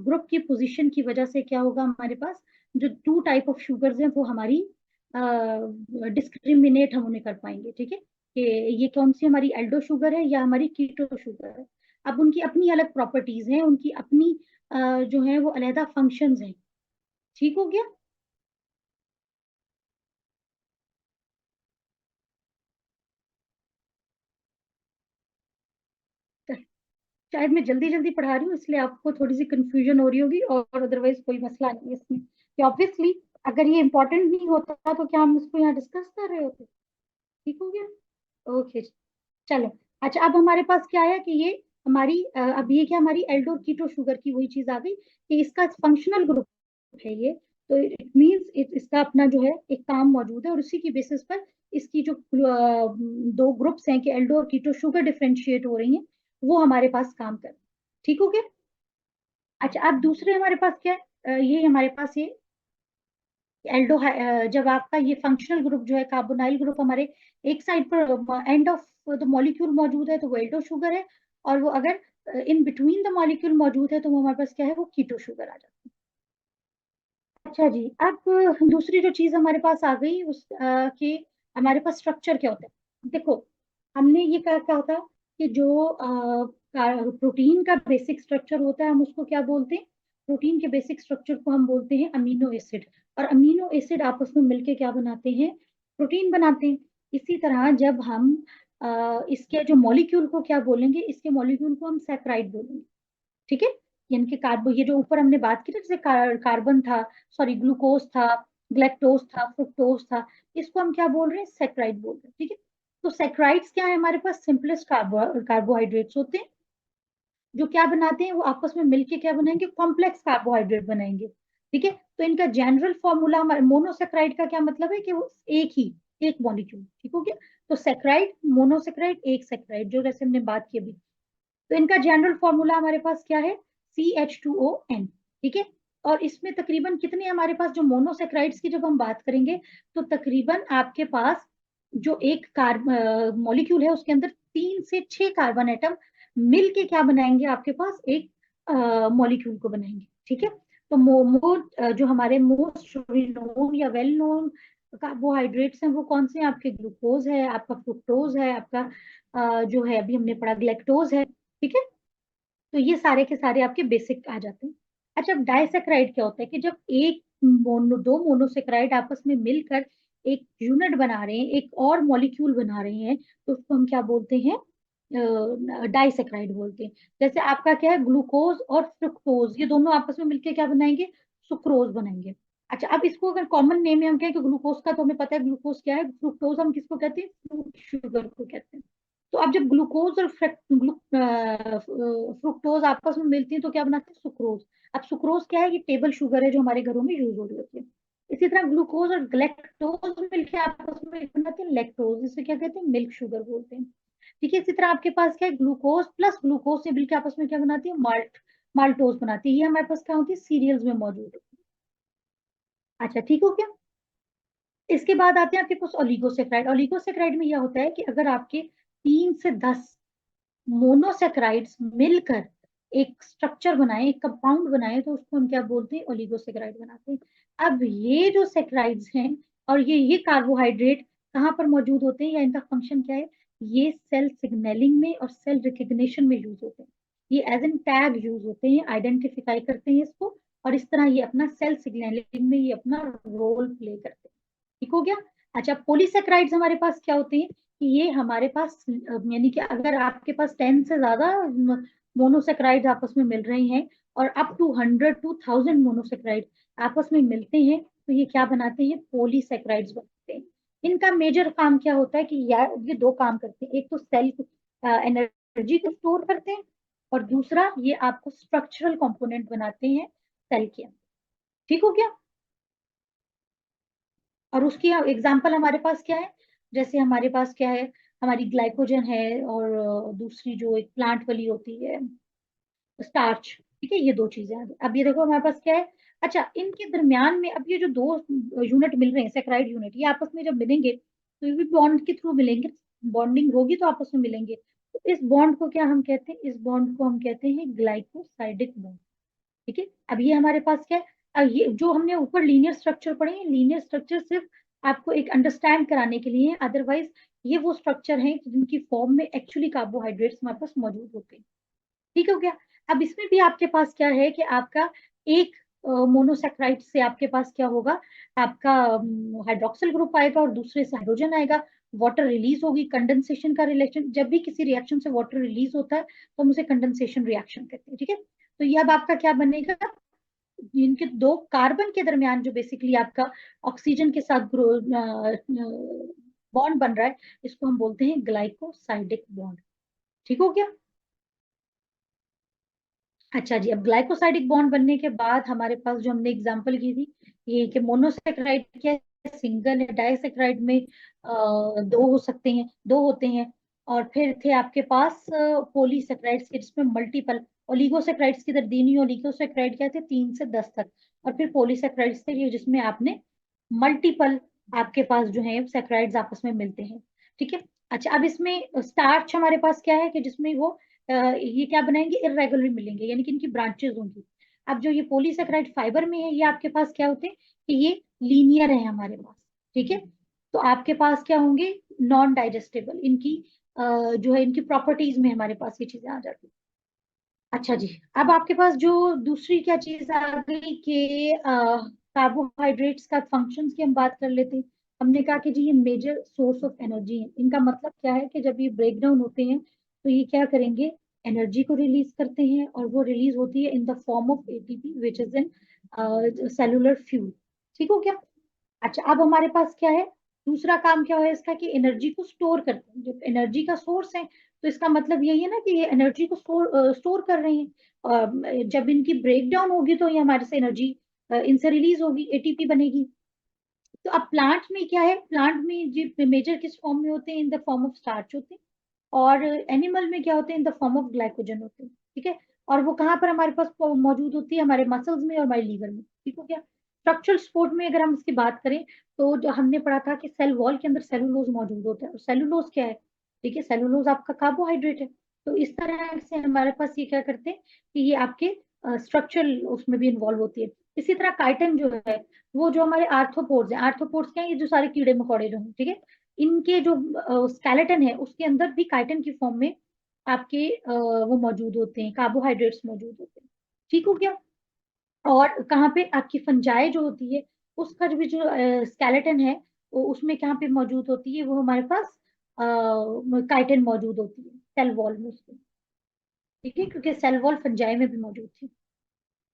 ग्रुप की पोजीशन की वजह से क्या होगा, हमारे पास जो 2 टाइप ऑफ शुगर्स हैं वो हमारी डिस्क्रिमिनेट हम उन्हें कर पाएंगे। ठीक है, कि ये कौन सी हमारी एल्डो शुगर है या हमारी कीटो शुगर है। अब उनकी अपनी अलग प्रॉपर्टीज हैं, उनकी अपनी जो है वो अलहदा फंक्शंस हैं। ठीक हो गया। शायद मैं जल्दी जल्दी पढ़ा रही हूँ इसलिए आपको थोड़ी सी कंफ्यूजन हो रही होगी, और अदरवाइज कोई मसला नहीं है इसमें, कि ऑब्वियसली अगर ये इंपॉर्टेंट नहीं होता तो क्या हम इसको यहाँ डिस्कस कर रहे होते। ठीक हो गया। ओके। चलो। अच्छा, अब हमारे पास क्या है कि ये हमारी अब ये क्या हमारी एल्डो कीटो शुगर की वही चीज आ गई कि इसका फंक्शनल ग्रुप है ये। तो इट मींस इसका अपना जो है एक काम मौजूद है, और उसी की बेसिस पर इसकी जो दो ग्रुप्स हैं कि एल्डो और कीटो शुगर डिफरेंशिएट हो रही हैं, वो हमारे पास काम कर। ठीक हो गया। अच्छा, अब दूसरे हमारे पास क्या है, ये हमारे पास ये एल्डो जब आपका ये फंक्शनल ग्रुप जो है कार्बोनाइल ग्रुप हमारे एक साइड पर एंड ऑफ द मॉलिक्यूल मौजूद है तो वो एल्डो शुगर है, और वो अगर इन बिटवीन द मॉलिक्यूल मौजूद है तो वो हमारे पास क्या है, वो कीटो शुगर आ जाता है। अच्छा जी, अब दूसरी जो चीज हमारे पास आ गई उस कि हमारे पास स्ट्रक्चर क्या होता है। देखो, हमने ये कहा क्या होता है कि जो प्रोटीन का बेसिक स्ट्रक्चर होता है हम उसको क्या बोलते हैं, प्रोटीन के बेसिक स्ट्रक्चर को हम बोलते हैं अमीनो एसिड। और अमीनो एसिड आपस में मिलके क्या बनाते हैं, प्रोटीन बनाते हैं। इसी तरह जब हम इसके जो मॉलिक्यूल को क्या बोलेंगे, इसके मॉलिक्यूल को हम सैकराइड बोलेंगे। ठीक है। यानी कि कार्बो, ये जो ऊपर हमने बात की ना, जैसे कार्बन था, सॉरी ग्लूकोज था, ग्लेक्टोज था, फ्रुक्टोज था, इसको हम क्या बोल रहे हैं, सेक्राइड बोल रहे हैं। ठीक है। तो सेक्राइड्स क्या है, हमारे पास सिंपलेस्ट कार्बोहाइड्रेट्स होते हैं, जो क्या बनाते हैं, वो आपस में मिलके क्या बनाएंगे, कॉम्प्लेक्स कार्बोहाइड्रेट बनाएंगे। ठीक है। तो इनका जनरल फॉर्मूला हमारे मोनोसेक्राइड का क्या मतलब है कि वो एक ही, एक मॉलिक्यूल। ठीक हो गया। तो सेक्राइड, मोनोसेक्राइड, एक सेक्राइड, जो जैसे हमने बात की अभी। तो इनका जनरल फॉर्मूला हमारे पास क्या है, CH2ON। ठीक है। और इसमें तकरीबन कितने हमारे पास, जो मोनोसेक्राइड्स की जब हम बात करेंगे तो तकरीबन आपके पास जो एक कार्ब मॉलिक्यूल है उसके अंदर 3 से 6 कार्बन एटम मिल के क्या बनाएंगे, आपके पास एक मॉलिक्यूल को बनाएंगे। ठीक है। तो जो हमारे मोस्ट नोन या वेल नोन कार्बोहाइड्रेट्स हैं वो कौन से हैं, आपके ग्लूकोज है, आपका फ्रुक्टोज है, आपका जो है अभी हमने पढ़ा ग्लेक्टोज है। ठीक है। तो ये सारे के सारे आपके बेसिक आ जाते हैं। अच्छा, अब डाइसेक्राइड क्या होता है कि जब एक दो मोनोसेक्राइड आपस में मिलकर एक यूनिट बना रहे हैं, एक और मॉलिक्यूल बना रहे हैं, तो उसको हम क्या बोलते हैं, डाइसेक्राइड बोलते हैं। जैसे आपका क्या है, ग्लूकोज और फ्रुक्टोज, ये दोनों आपस में मिलकर क्या बनाएंगे, सुक्रोज बनाएंगे। अच्छा, अब इसको अगर कॉमन नेम में हम कहें कि ग्लूकोज का, तो हमें पता है ग्लूकोज क्या है, फ्रुक्टोज हम किसको कहते हैं, फ्रूट शुगर को कहते हैं। तो अब जब ग्लूकोज और फ्रुक्टोज आपस में मिलती हैं तो क्या बनाते हैं, सुक्रोज। अब सुक्रोज क्या है, ये टेबल शुगर है जो हमारे घरों में यूज हो रही होती है। इसी तरह ग्लूकोज और ग्लेक्टोज मिलकर आपस में बनाते हैं लैक्टोज, इसे क्या कहते हैं, मिल्क शुगर बोलते हैं। ठीक है। इसी तरह आपके पास क्या है, ग्लूकोज प्लस ग्लूकोज से मिलकर आपस में क्या बनाती है, माल्टोज बनाती है। ये हमारे पास क्या होती है, सीरियल्स में मौजूद है। अच्छा, ठीक हो गया। इसके बाद आते हैं आपके पास ओलिगोसेक्राइड। ओलिगोसेक्राइड में यह होता है कि अगर आपके 3 से 10 मोनोसेक्राइड्स मिलकर एक स्ट्रक्चर बनाए, एक कंपाउंड बनाए, तो उसको हम क्या बोलते हैं, ओलिगोसेक्राइड बनाते हैं। अब ये जो सेक्राइड्स हैं और ये कार्बोहाइड्रेट कहाँ पर मौजूद होते हैं या इनका फंक्शन क्या है, ये सेल सिग्नलिंग में और सेल रिकग्निशन में यूज होते हैं। ये एज एन टैग यूज होते हैं, आइडेंटिफाई करते हैं इसको, और इस तरह ये अपना सेल सिग्नलिंग में ये अपना रोल प्ले करते हैं। ठीक हो गया। अच्छा, पॉलीसेक्राइड्स हमारे पास क्या होते हैं कि ये हमारे पास यानी कि अगर आपके पास 10 से ज्यादा मोनोसेक्राइड आपस में मिल रहे हैं, और अप टू 100 to 1000 मोनोसेक्राइड आपस में मिलते हैं, तो ये क्या बनाते हैं, पॉलीसेक्राइड्स बनते हैं। इनका मेजर काम क्या होता है कि यार ये दो काम करते हैं, एक तो सेल एनर्जी को स्टोर करते हैं, और दूसरा ये आपको स्ट्रक्चरल कंपोनेंट बनाते हैं सेल के अंदर। ठीक हो गया। और उसकी एग्जाम्पल हमारे पास क्या है, जैसे हमारे पास क्या है, हमारी ग्लाइकोजन है, और दूसरी जो एक प्लांट वाली होती है, स्टार्च। ठीक है, ये दो चीजें आ गई। अब ये देखो हमारे पास क्या है। अच्छा, इनके दरमियान में अब ये जो दो यूनिट मिल रहे हैं, सेक्राइड यूनिट, ये आपस में जब मिलेंगे तो ये भी बॉन्ड के थ्रू मिलेंगे, बॉन्डिंग होगी तो आपस में मिलेंगे। तो इस बॉन्ड को क्या हम कहते हैं, इस बॉन्ड को हम कहते हैं ग्लाइकोसाइडिक बॉन्ड। ठीक है। अब ये हमारे पास क्या है, ये जो हमने ऊपर लीनियर स्ट्रक्चर पढ़े हैं, लीनियर स्ट्रक्चर सिर्फ आपको एक अंडरस्टैंड कराने के लिए है, अदरवाइज ये वो स्ट्रक्चर हैं जिनकी फॉर्म में एक्चुअली कार्बोहाइड्रेट्स हमारे पास मौजूद होते हैं। ठीक हो गया। अब इसमें भी आपके पास क्या है कि आपका एक मोनोसेक्राइड से आपके पास क्या होगा, आपका हाइड्रोक्सिल ग्रुप आएगा और दूसरे से हाइड्रोजन आएगा, वाटर रिलीज होगी। कंडेंसेशन का रिलेशन, जब भी किसी रिएक्शन से वाटर रिलीज होता है तो हम उसे कंडेंसेशन रिएक्शन कहते हैं। ठीक है, तो ये अब आपका क्या बनेगा, इनके दो कार्बन के दरमियान जो बेसिकली आपका ऑक्सीजन के साथ बॉन्ड बन रहा है, इसको हम बोलते हैं ग्लाइकोसाइडिक बॉन्ड। ठीक हो गया। अच्छा जी, अब ग्लाइकोसाइडिक बॉन्ड बनने के बाद हमारे पास जो हमने एग्जांपल की थी, ये कि मोनोसेक्राइड क्या सिंगल है, डाइसेक्राइड में दो हो सकते हैं, दो होते हैं। और फिर थे आपके पास पॉलीसेक्राइड्स के जिसमें मल्टीपल, ओलिगोसेक्राइड्स की तरह दीनी ओलिगोसेक्राइड क्या थे 3 से 10 तक, और फिर पॉलीसेक्राइड्स थे ये जिसमें आपने मल्टीपल आपके पास जो है सेक्राइड्स आपस में मिलते हैं। ठीक है। अच्छा, अब इसमें स्टार्च हमारे पास क्या है कि जिसमें वो ये क्या बनाएंगे, इरेगुलर मिलेंगे, यानी कि इनकी ब्रांचेस होंगी। अब जो ये पॉलीसेकेराइड फाइबर में है, ये आपके पास क्या होते हैं कि ये लीनियर है हमारे पास। ठीक है, तो आपके पास क्या होंगे, नॉन डाइजेस्टेबल, इनकी जो है इनकी प्रॉपर्टीज में हमारे पास ये चीजें आ जाती हैं। अच्छा जी, अब आपके पास जो दूसरी क्या चीज आ गई कि कार्बोहाइड्रेट्स का फंक्शंस की हम बात कर लेते हैं। हमने कहा कि जी ये मेजर सोर्स ऑफ एनर्जी है। इनका मतलब क्या है कि जब ये ब्रेक डाउन होते हैं तो ये क्या करेंगे, एनर्जी को रिलीज करते हैं, और वो रिलीज होती है in the form of ATP which is in cellular fuel. ठीक हो क्या। अच्छा, अब हमारे पास क्या है, दूसरा काम क्या है इसका कि एनर्जी को स्टोर करते हैं। जब एनर्जी का सोर्स है तो इसका मतलब यही है ना कि ये एनर्जी को स्टोर कर रहे हैं। जब इनकी ब्रेक डाउन होगी तो ये हमारे से एनर्जी इनसे रिलीज होगी, एटीपी बनेगी। तो अब प्लांट में क्या है, प्लांट में जो मेजर किस फॉर्म में होते हैं, in the form of starch होते हैं। और एनिमल में क्या होते हैं, in the form of glycogen होते हैं। ठीक है, और वो कहाँ पर हमारे पास मौजूद होती है, हमारे मसल्स में और हमारे लीवर में। ठीक हो गया। स्ट्रक्चरल सपोर्ट में अगर हम इसकी बात करें तो जो हमने पढ़ा था कि सेल वॉल के अंदर सेलुलोज मौजूद होता है, और सेलुलोज क्या है, ठीक है, सेलुलोज आपका कार्बोहाइड्रेट है। तो इस तरह से हमारे पास ये क्या करते हैं कि ये आपके स्ट्रक्चरल उसमें भी इन्वॉल्व होती है। इसी तरह काइटिन जो है, वो जो हमारे आर्थ्रोपोड्स हैं, आर्थ्रोपोड्स क्या है, ये जो सारे कीड़े मकोड़े जो हैं, ठीक है, इनके जो स्केलेटन है उसके अंदर भी काइटिन की फॉर्म में आपके वो मौजूद होते हैं, कार्बोहाइड्रेट्स मौजूद होते हैं। ठीक हो गया। और कहाँ पे आपकी फंजाई जो होती है, उसका जो भी जो स्केलेटन है, वो उसमें कहाँ पे मौजूद होती है, वो हमारे पास काइटिन मौजूद होती है सेल वॉल में उसके। ठीक है, क्योंकि सेल वॉल फंजाई में भी मौजूद थी।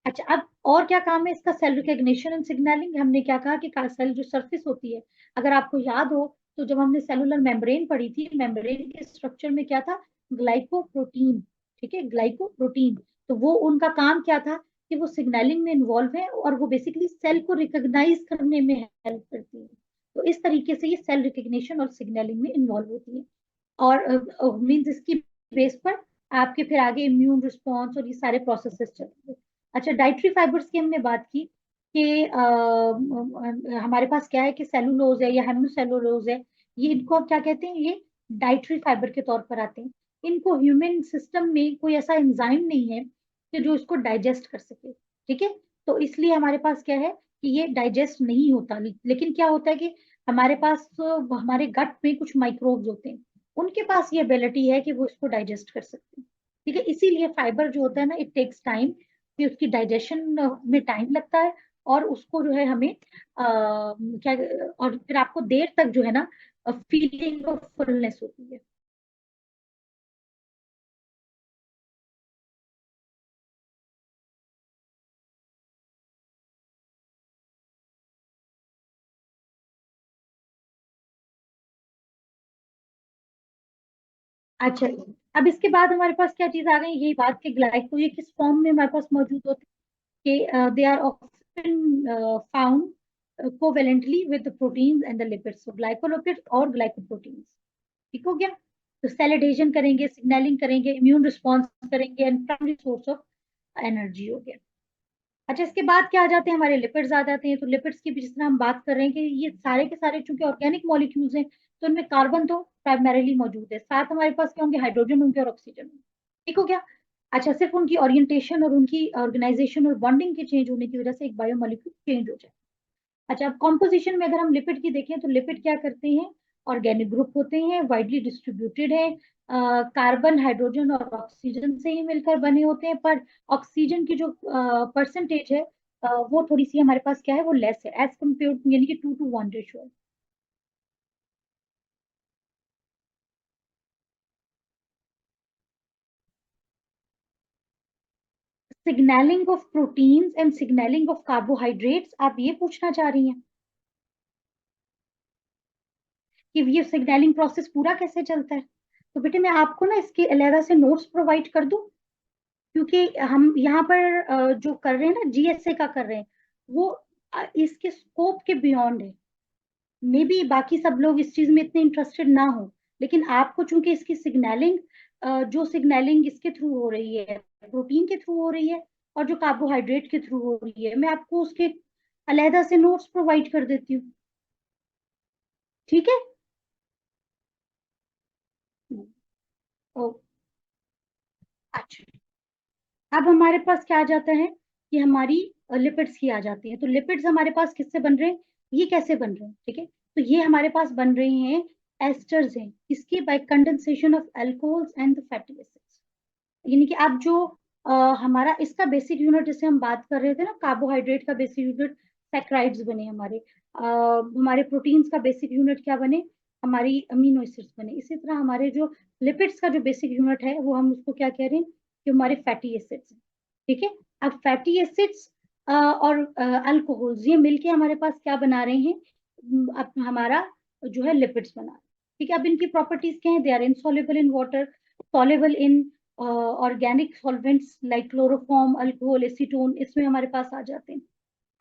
अच्छा, अब और क्या काम है इसका, सेल रिकग्निशन एंड सिग्नलिंग। हमने क्या कहा कि सेल जो सरफेस होती है, अगर आपको याद हो तो जब हमने सेलुलर मेम्ब्रेन पढ़ी थी, मेम्ब्रेन के स्ट्रक्चर में क्या था, ग्लाइकोप्रोटीन। ठीक है, ग्लाइकोप्रोटीन। तो वो उनका काम क्या था कि वो सिग्नलिंग में इन्वॉल्व है, और वो बेसिकली सेल को रिकॉग्नाइज करने में हेल्प करती है। तो इस तरीके से ये सेल रिकग्निशन और सिग्नलिंग में इन्वॉल्व होती है। और मीन्स इसकी बेस पर आपके फिर आगे इम्यून रिस्पॉन्स और ये सारे प्रोसेसेस चलेंगे। अच्छा, डाइटरी फाइबर्स की हमने बात की कि हमारे पास क्या है कि सेलुलोज है या हेमिसेलुलोज है, ये इनको आप क्या कहते हैं, ये डाइटरी फाइबर के तौर पर आते हैं। इनको ह्यूमन सिस्टम में कोई ऐसा एंजाइम नहीं है कि जो इसको डाइजेस्ट कर सके। ठीक है, तो इसलिए हमारे पास क्या है कि ये डाइजेस्ट नहीं होता। लेकिन क्या होता है कि हमारे पास हमारे गट में कुछ माइक्रोब्स होते हैं, उनके पास ये एबिलिटी है कि वो इसको डाइजेस्ट कर सकते हैं। ठीक है, इसीलिए फाइबर जो होता है ना, इट टेक्स टाइम, कि उसकी डाइजेशन में टाइम लगता है, और उसको जो है हमें क्या, और फिर आपको देर तक जो है ना फीलिंग ऑफ फुलनेस होती है। अच्छा, अब इसके बाद हमारे पास क्या चीज आ गई, यही बात कि ग्लाइको ये किस फॉर्म में हमारे पास मौजूद होते हैं, कि they are often found covalently with the proteins and the lipids, so glycolipids और ग्लाइकोप्रोटीन्स। ठीक हो गया। तो सेल एडेशन करेंगे, सिग्नलिंग करेंगे, इम्यून रिस्पॉन्स करेंगे, and primary source of energy हो गया। अच्छा, इसके बाद क्या आ जाते हैं, हमारे लिपिड्स आ जाते हैं। तो लिपिड्स की भी जिस तरह हम बात कर रहे हैं कि ये सारे के सारे चूंकि ऑर्गेनिक मॉलिक्यूल्स हैं, तो इनमें कार्बन तो प्राइमरीली मौजूद है, साथ हमारे पास क्या होंगे, हाइड्रोजन होंगे और ऑक्सीजन होंगे। ठीक हो गया। अच्छा, सिर्फ उनकी ओरिएंटेशन और उनकी ऑर्गेनाइजेशन और बॉन्डिंग के चेंज होने की वजह से एक बायोमोलिक्यूल चेंज हो जाए। अच्छा, अब कॉम्पोजिशन में अगर हम लिपिड की देखें तो लिपिड क्या करते हैं, ऑर्गेनिक ग्रुप होते हैं, वाइडली डिस्ट्रीब्यूटेड है, कार्बन हाइड्रोजन और ऑक्सीजन से ही मिलकर बने होते हैं, पर ऑक्सीजन की जो परसेंटेज है वो थोड़ी सी हमारे पास क्या है, वो लेस है एज कम्पेयर, यानी कि 2:1 रेशियो है। Signalling of proteins and signalling of carbohydrates, आप ये पूछना चाह रही हैं कि ये सिग्नलिंग प्रोसेस पूरा कैसे चलता है? तो बेटे मैं आपको ना इसके अलहदा से नोट्स प्रोवाइड कर दूं, क्योंकि हम यहाँ पर जो कर रहे हैं ना, जीएसए का कर रहे हैं, वो इसके स्कोप के बियॉन्ड है। मे बी बाकी सब लोग इस चीज में इतने इंटरेस्टेड ना हो, लेकिन आपको चूंकि इसकी सिग्नलिंग, जो सिग्नलिंग इसके थ्रू हो रही है, प्रोटीन के थ्रू हो रही है, और जो कार्बोहाइड्रेट के थ्रू हो रही है, मैं आपको उसके अलहदा से नोट्स प्रोवाइड कर देती हूँ। ठीक है। ओ, अच्छा। अब हमारे पास क्या आ जाता है कि हमारी लिपिड्स की आ जाती है। तो लिपिड्स हमारे पास किससे बन रहे हैं, ये कैसे बन रहे हैं, ठीक है? तो ये हमारे पास बन रहे हैं, एस्टर्स हैं, इसकी bye condensation of alcohols and fatty acids. यानी कि अब जो हमारा इसका बेसिक यूनिट, जिसे हम बात कर रहे थे ना, कार्बोहाइड्रेट का बेसिक यूनिट सैकराइड्स बने हमारे, हमारे प्रोटीन्स का बेसिक यूनिट क्या बने, हमारी अमीनो एसिड्स बने। इसी तरह हमारे जो लिपिड्स का जो बेसिक यूनिट है, वो हम उसको क्या कह रहे हैं, कि हमारे फैटी एसिड्स। ठीक है। अब फैटी एसिड्स और अल्कोहल्स, ये मिलके हमारे पास क्या बना रहे हैं, अब हमारा जो है लिपिड्स बना रहे हैं। ठीक है। अब इनकी प्रॉपर्टीज क्या है, they are insoluble in water, soluble in organic solvents like chloroform, alcohol, acetone, इसमें हमारे पास आ जाते हैं।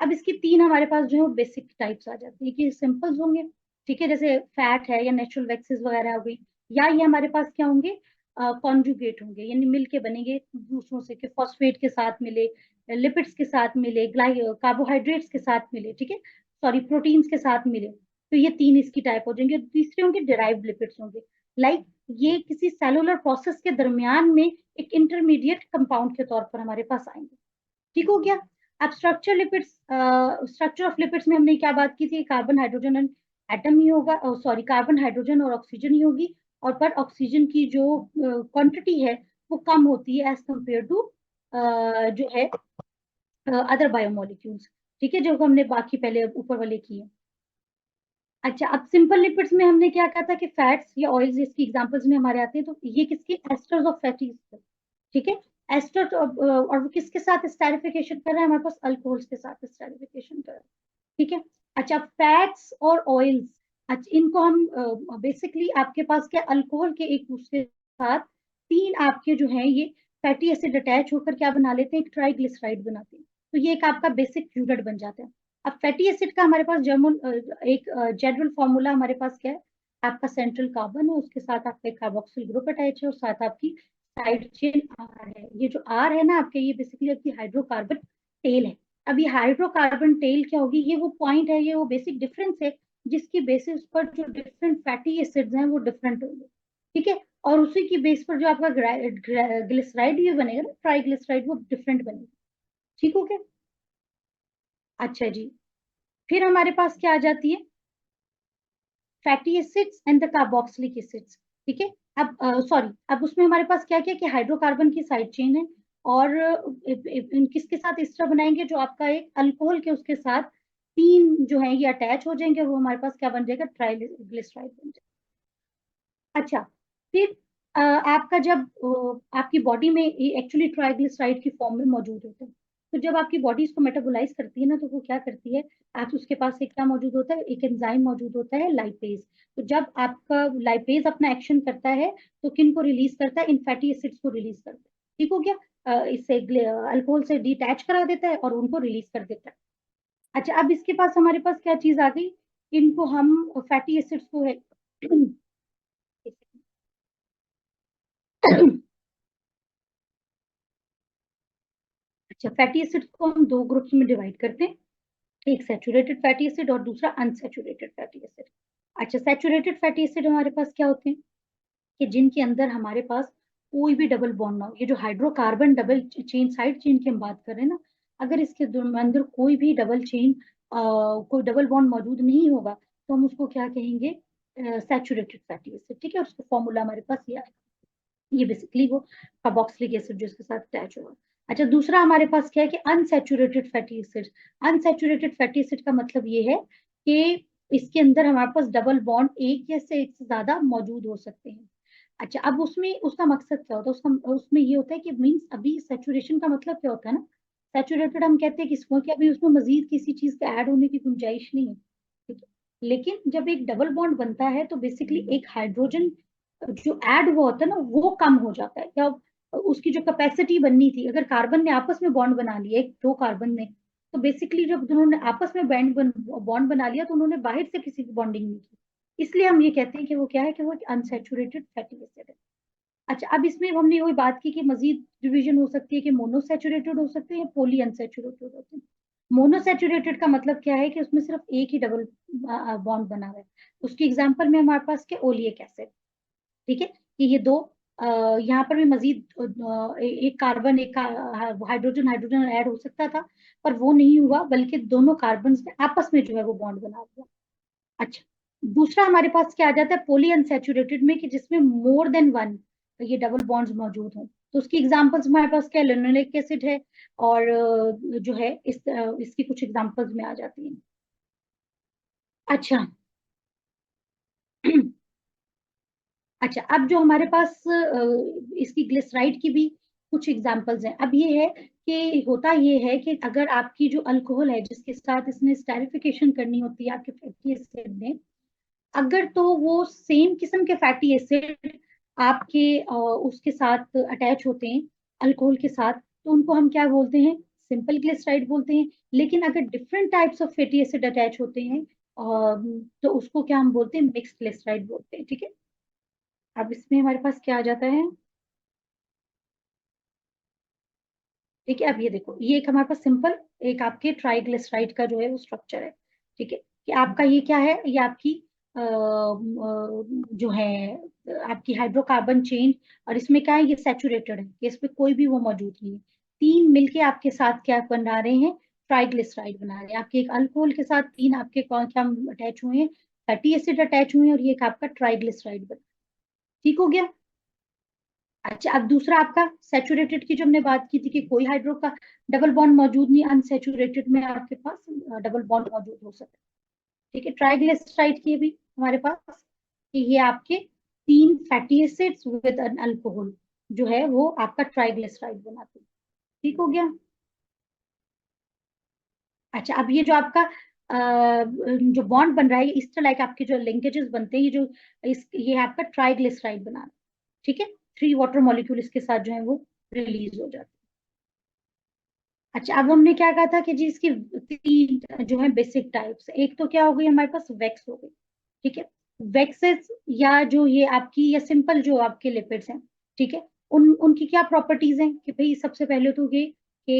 अब इसकी तीन हमारे पास जो है बेसिक टाइप्स आ जाती है, कि सिंपल्स होंगे, ठीक है, जैसे फैट है या नेचुरल वैक्सेस वगैरह हो गई, या ये हमारे पास क्या होंगे, कॉन्जुगेट होंगे, यानी मिलके बनेंगे दूसरों से, कि फॉस्फेट के साथ मिले, लिपिड्स के साथ मिले, कार्बोहाइड्रेट्स के साथ मिले, ठीक है, सॉरी प्रोटीन्स के साथ मिले, तो ये तीन इसकी टाइप हो जाएंगे। तीसरे होंगे डिराइव्ड लिपिड्स होंगे, लाइक ये किसी सेलुलर प्रोसेस के दरमियान में एक इंटरमीडिएट कंपाउंड के तौर पर हमारे पास आएंगे। ठीक हो गया। अब structure lipids, structure of lipids में हमने क्या बात की थी, कार्बन हाइड्रोजन एंड एटम ही होगा, सॉरी कार्बन हाइड्रोजन और ऑक्सीजन ही होगी, और पर ऑक्सीजन की जो क्वांटिटी है वो कम होती है एज कंपेयर टू जो है अदर बायोमोलिक्यूल्स। ठीक है, जो हमने बाकी पहले ऊपर वाले किए। अच्छा, अब सिंपल लिपिड्स में हमने क्या कहा था कि फैट्स या ऑयल्स इसकी एग्जांपल्स में हमारे आते हैं, तो ये किसके, एस्टर्स ऑफ फैटी एसिड। ठीक है। एस्टर तो और वो किसके साथ स्टेरिफिकेशन कर रहा है, हमारे पास अल्कोहल्स के साथ स्टेरिफिकेशन कर रहा है। ठीक है। अच्छा, फैट्स और ऑयल्स, अच्छा इनको हम बेसिकली आपके पास क्या, अल्कोहल के एक दूसरे के साथ तीन आपके जो है ये फैटी एसिड अटैच होकर क्या बना लेते हैं, एक ट्राइग्लिसराइड बनाते हैं। तो ये एक आपका बेसिक यूनिट बन जाता है। अब फैटी एसिड का हमारे पास जर्मन एक जनरल फॉर्मूला हमारे पास क्या है, आपका सेंट्रल कार्बन है, उसके साथ आपका एक कार्बोक्सिल ग्रुप अटैच है, और साथ आपकी साइड चेन आर है। ये जो आर है ना आपके, ये बेसिकली आपकी हाइड्रोकार्बन टेल है। अब ये हाइड्रोकार्बन टेल क्या होगी, ये वो पॉइंट है, ये वो बेसिक डिफरेंस है, जिसकी बेसिस पर जो डिफरेंट फैटी एसिड्स हैं वो डिफरेंट होंगे। ठीक है। और उसी की बेस पर जो आपका ग्लिसराइड ये बनेगा ना, ट्राइग्लिसराइड, वो डिफरेंट बनेगा। ठीक हो गया। अच्छा जी। फिर हमारे पास क्या आ जाती है, fatty acids and the carboxylic acids. ठीक है। अब सॉरी, अब उसमें हमारे पास क्या क्या कि हाइड्रोकार्बन की साइड चेन है, और किसके साथ इस तरह बनाएंगे, जो आपका एक अल्कोहल के उसके साथ तीन जो है ये अटैच हो जाएंगे, और वो हमारे पास क्या बन जाएगा, ट्राइग्लिसराइड बन जाएगा। अच्छा, फिर आपका जब आपकी बॉडी में ये एक्चुअली ट्राइग्लिसराइड की फॉर्म में मौजूद होता है, तो जब आपकी बॉडी इसको मेटाबोलाइज करती है ना, तो वो क्या करती है, आप उसके पास एक क्या मौजूद होता है, एक एंजाइम मौजूद होता है, लाइपेज। तो जब आपका लाइपेज अपना एक्शन करता है, तो किन को रिलीज करता है, इन फैटी एसिड्स को रिलीज करता है। ठीक हो गया। इससे अल्कोहल से डिटैच करा देता है और उनको रिलीज कर देता है। अच्छा, अब इसके पास हमारे पास क्या चीज आ गई, इनको हम फैटी एसिड्स को है अच्छा, फैटी एसिड को हम दो ग्रुप्स में डिवाइड करते हैं, एक सैचुरेटेड फैटी एसिड और दूसरा अनसैचुरेटेड फैटी एसिड। अच्छा, सैचुरेटेड फैटी एसिड हमारे पास क्या होते हैं, कि जिनके अंदर हमारे पास कोई भी डबल बॉन्ड ना हो। ये जो hydrocarbon double chain, side chain की हम बात कर रहे हैं ना, अगर इसके अंदर कोई भी डबल चेन, कोई डबल बॉन्ड मौजूद नहीं होगा, तो हम उसको क्या कहेंगे, सैचुरेटेड फैटी एसिड, ठीक है। उसका फॉर्मूला हमारे पास ये आएगा, ये बेसिकली वो कार्बोक्सिलिक एसिड जो इसके साथ अटैच होगा। अच्छा, दूसरा हमारे पास क्या है कि unsaturated fatty acid. Unsaturated fatty acid का मतलब ये है कि इसके अंदर हमारे पास डबल बॉन्ड एक या से एक से ज्यादा मौजूद हो सकते हैं। अच्छा, अब उसमें उसका मकसद क्या होता है, उसका उसमें ये होता है कि मीन्स अभी सेचुरेशन का मतलब क्या होता है ना, सेचुरेटेड हम कहते हैं किसको कि अभी उसमें मजीद किसी चीज के ऐड होने की गुंजाइश नहीं है, ठीक है। लेकिन जब एक डबल बॉन्ड बनता है तो बेसिकली एक हाइड्रोजन जो ऐड हुआ होता है ना वो कम हो जाता है, या उसकी जो कैपेसिटी बननी थी, अगर कार्बन ने आपस में बॉन्ड बना लिया, एक दो कार्बन ने, तो बेसिकली जब उन्होंने आपस में बॉन्ड बना लिया तो उन्होंने बाहर से किसी की बॉन्डिंग नहीं की, इसलिए हम ये कहते हैं कि वो क्या है कि वो अनसेचुरेटेड फैटी एसिड है। अच्छा, अब इसमें हमने वही बात की कि मजीद डिवीजन हो सकती है कि मोनोसेचुरेटेड हो सकते हैं या पॉली अनसेचुरेटेड होते हैं। मोनोसेचुरेटेड का मतलब क्या है कि उसमें सिर्फ एक ही डबल बॉन्ड बना हुआ है। उसकी एग्जांपल में हमारे पास क्या, ओलियक एसिड, ठीक है। कि ये दो यहाँ पर भी मजीद एक कार्बन एक हाइड्रोजन हाइड्रोजन ऐड हो सकता था, पर वो नहीं हुआ, बल्कि दोनों कार्बन ने आपस में जो है वो बॉन्ड बना दिया। अच्छा, दूसरा हमारे पास क्या आ जाता है पॉली अनसैचुरेटेड में, कि जिसमें मोर देन वन ये डबल बॉन्ड्स मौजूद हों। तो उसकी एग्जांपल्स हमारे पास क्या, लिनोलेनिक एसिड है, और जो है इसकी कुछ एग्जांपल्स में आ जाती हैं। अच्छा अच्छा, अब जो हमारे पास इसकी ग्लिसराइड की भी कुछ एग्जांपल्स हैं। अब ये है कि होता ये है कि अगर आपकी जो अल्कोहल है जिसके साथ इसने स्टेरिफिकेशन करनी होती है आपके फैटी एसिड में, अगर तो वो सेम किस्म के फैटी एसिड आपके उसके साथ अटैच होते हैं अल्कोहल के साथ, तो उनको हम क्या बोलते हैं, सिंपल ग्लिसराइड बोलते हैं। लेकिन अगर different types of fatty acid attach होते हैं तो उसको क्या हम बोलते हैं, मिक्स्ड ग्लिसराइड बोलते हैं, ठीक है। अब इसमें हमारे पास क्या आ जाता है, ठीक है। अब ये देखो, ये एक हमारे पास सिंपल, एक आपके ट्राइग्लिसराइड का जो है वो स्ट्रक्चर है, ठीक है। कि आपका ये क्या है, ये आपकी जो है आपकी हाइड्रोकार्बन चेन, और इसमें क्या है, ये सैचुरेटेड है कि इसमें कोई भी वो मौजूद नहीं है। तीन मिलके आपके साथ क्या बना रहे हैं, ट्राइग्लिसराइड बना रहे हैं। आपके एक अल्कोहल के साथ तीन आपके कौन क्या अटैच हुए हैं, फैटी एसिड अटैच हुए हैं, और ये एक आपका ट्राइग्लिसराइड बना, ठीक हो गया। अच्छा, अब दूसरा आपका सेचुरेटेड की जो हमने बात की थी कि कोई हाइड्रो का डबल बॉन्ड मौजूद नहीं, अनसेचुरेटेड में आपके पास डबल बॉन्ड मौजूद हो सकता है, ठीक है। ट्राइग्लिसराइड की भी हमारे पास कि ये आपके तीन fatty acids with an alcohol जो है वो आपका ट्राइग्लिसराइड बनाते हैं, ठीक हो गया। अच्छा, अब ये जो आपका जो बॉन्ड बन रहा है इस तरह लाइक आपके जो लिंकेजेस बनते हैं, ये जो ये आपका ट्राइग्लिसराइड बना रहा है, ठीक है। थ्री वाटर मॉलिक्यूल इसके साथ जो है वो रिलीज हो जाते हैं। अच्छा, अब हमने क्या कहा था कि जी इसकी तीन जो है बेसिक टाइप्स, एक तो क्या हो गई हमारे पास, वैक्स हो गई, ठीक है। वैक्सेस या जो ये आपकी या सिंपल जो आपके लिपिड्स हैं, ठीक है, उनकी क्या प्रॉपर्टीज हैं कि भाई सबसे पहले तो ये कि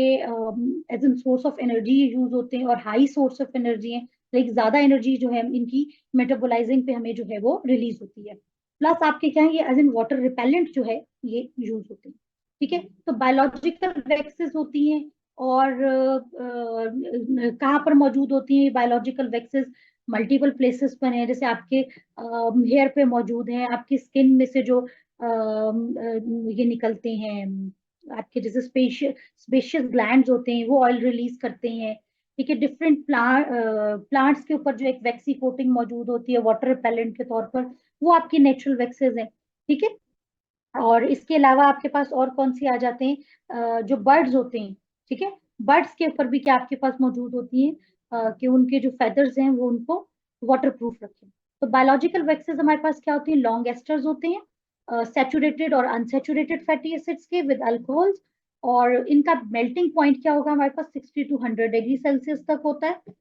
as an source of energy use होते हैं, और हाई सोर्स ऑफ एनर्जी है, लाइक ज्यादा एनर्जी जो है इनकी मेटाबोलाइजिंग पे हमें जो है वो रिलीज होती है। प्लस आपके क्या है, ये एज एन वाटर रिपेलेंट जो है ये यूज होते हैं, ठीक है। तो बायोलॉजिकल वैक्सेस होती हैं, और कहाँ पर मौजूद होती हैं बायोलॉजिकल वैक्सेस, मल्टीपल प्लेसेस पर हैं, जैसे आपके हेयर पे मौजूद हैं, आपकी स्किन में से जो ये निकलते हैं, आपके जैसे स्पेशियस ग्लैंड्स होते हैं वो ऑयल रिलीज करते हैं, ठीक है। डिफरेंट प्लांट्स के ऊपर जो एक वैक्सी कोटिंग मौजूद होती है वाटर रिपेलेंट के तौर पर, वो आपकी नेचुरल वैक्सेस हैं, ठीक है। और इसके अलावा आपके पास और कौन सी आ जाते हैं, जो बर्ड्स होते हैं, ठीक है। बर्ड्स के ऊपर भी क्या आपके पास मौजूद होती हैं कि उनके जो फेदर्स हैं वो उनको वाटर प्रूफ रखें। तो बायोलॉजिकल वैक्सेस हमारे पास क्या होती हैं, लॉन्ग एस्टर्स होते हैं, सैचुरेटेड और अनसैचुरेटेड फैटी एसिड्स के विद अल्कोहल्स, और इनका मेल्टिंग पॉइंट क्या होगा हमारे पास 60 to 100 डिग्री सेल्सियस तक होता है।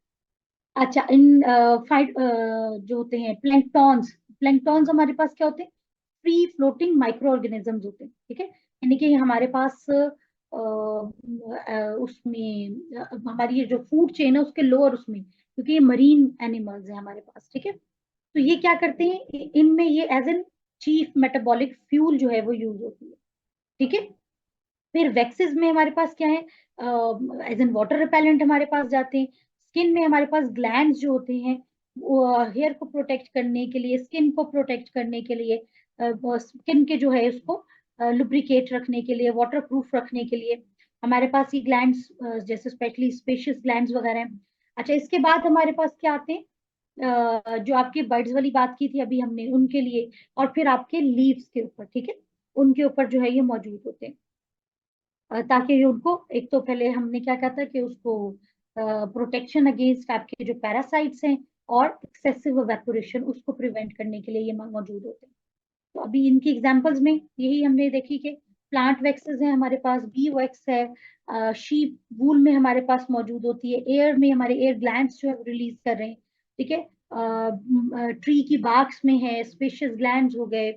अच्छा, इन जो होते हैं प्लैंक्टॉन्स, प्लैंक्टॉन्स हमारे पास क्या होते हैं, फ्री फ्लोटिंग माइक्रो ऑर्गेनिजम्स होते हैं, ठीक है। यानी कि हमारे पास उसमें हमारी ये जो फूड चेन है उसके लोअर उसमें, क्योंकि ये मरीन एनिमल्स हैं हमारे पास, ठीक है। तो ये क्या करते हैं, इनमें ये as an chief metabolic fuel जो है वो यूज होती है, ठीक है। फिर वैक्सेस में हमारे पास क्या है, एज एन वाटर रिपेलेंट हमारे पास जाते हैं। स्किन में हमारे पास ग्लैंड्स जो होते हैं हेयर को प्रोटेक्ट करने के लिए, स्किन को प्रोटेक्ट करने के लिए, स्किन के जो है उसको लुब्रिकेट रखने के लिए, वाटर प्रूफ रखने के लिए हमारे पास ये ग्लैंड्स, जैसे स्पेशली स्पेशियस ग्लैंड्स वगैरह हैं। अच्छा, इसके बाद हमारे पास क्या आते हैं, जो आपकी बर्ड्स वाली बात की थी अभी हमने, उनके लिए, और फिर आपके लीव्स के ऊपर, ठीक है, उनके ऊपर जो है ये मौजूद होते हैं। ताकि उनको, एक तो पहले हमने क्या कहा था कि उसको प्रोटेक्शन अगेंस्ट आपके जो पैरासाइट्स हैं और एक्सेसिव इवेपोरेशन, उसको प्रिवेंट करने के लिए ये मौजूद होते हैं। तो अभी इनकी एग्जांपल्स में यही हमने देखी कि प्लांट वैक्सेस हैं हमारे पास, बी वैक्स है, शीप वूल में हमारे पास मौजूद होती है, एयर में हमारे एयर ग्लैंड्स जो है रिलीज कर रहे हैं, ठीक है, ट्री की बार्क्स में है स्पेशियस ग्लैंड्स हो गए,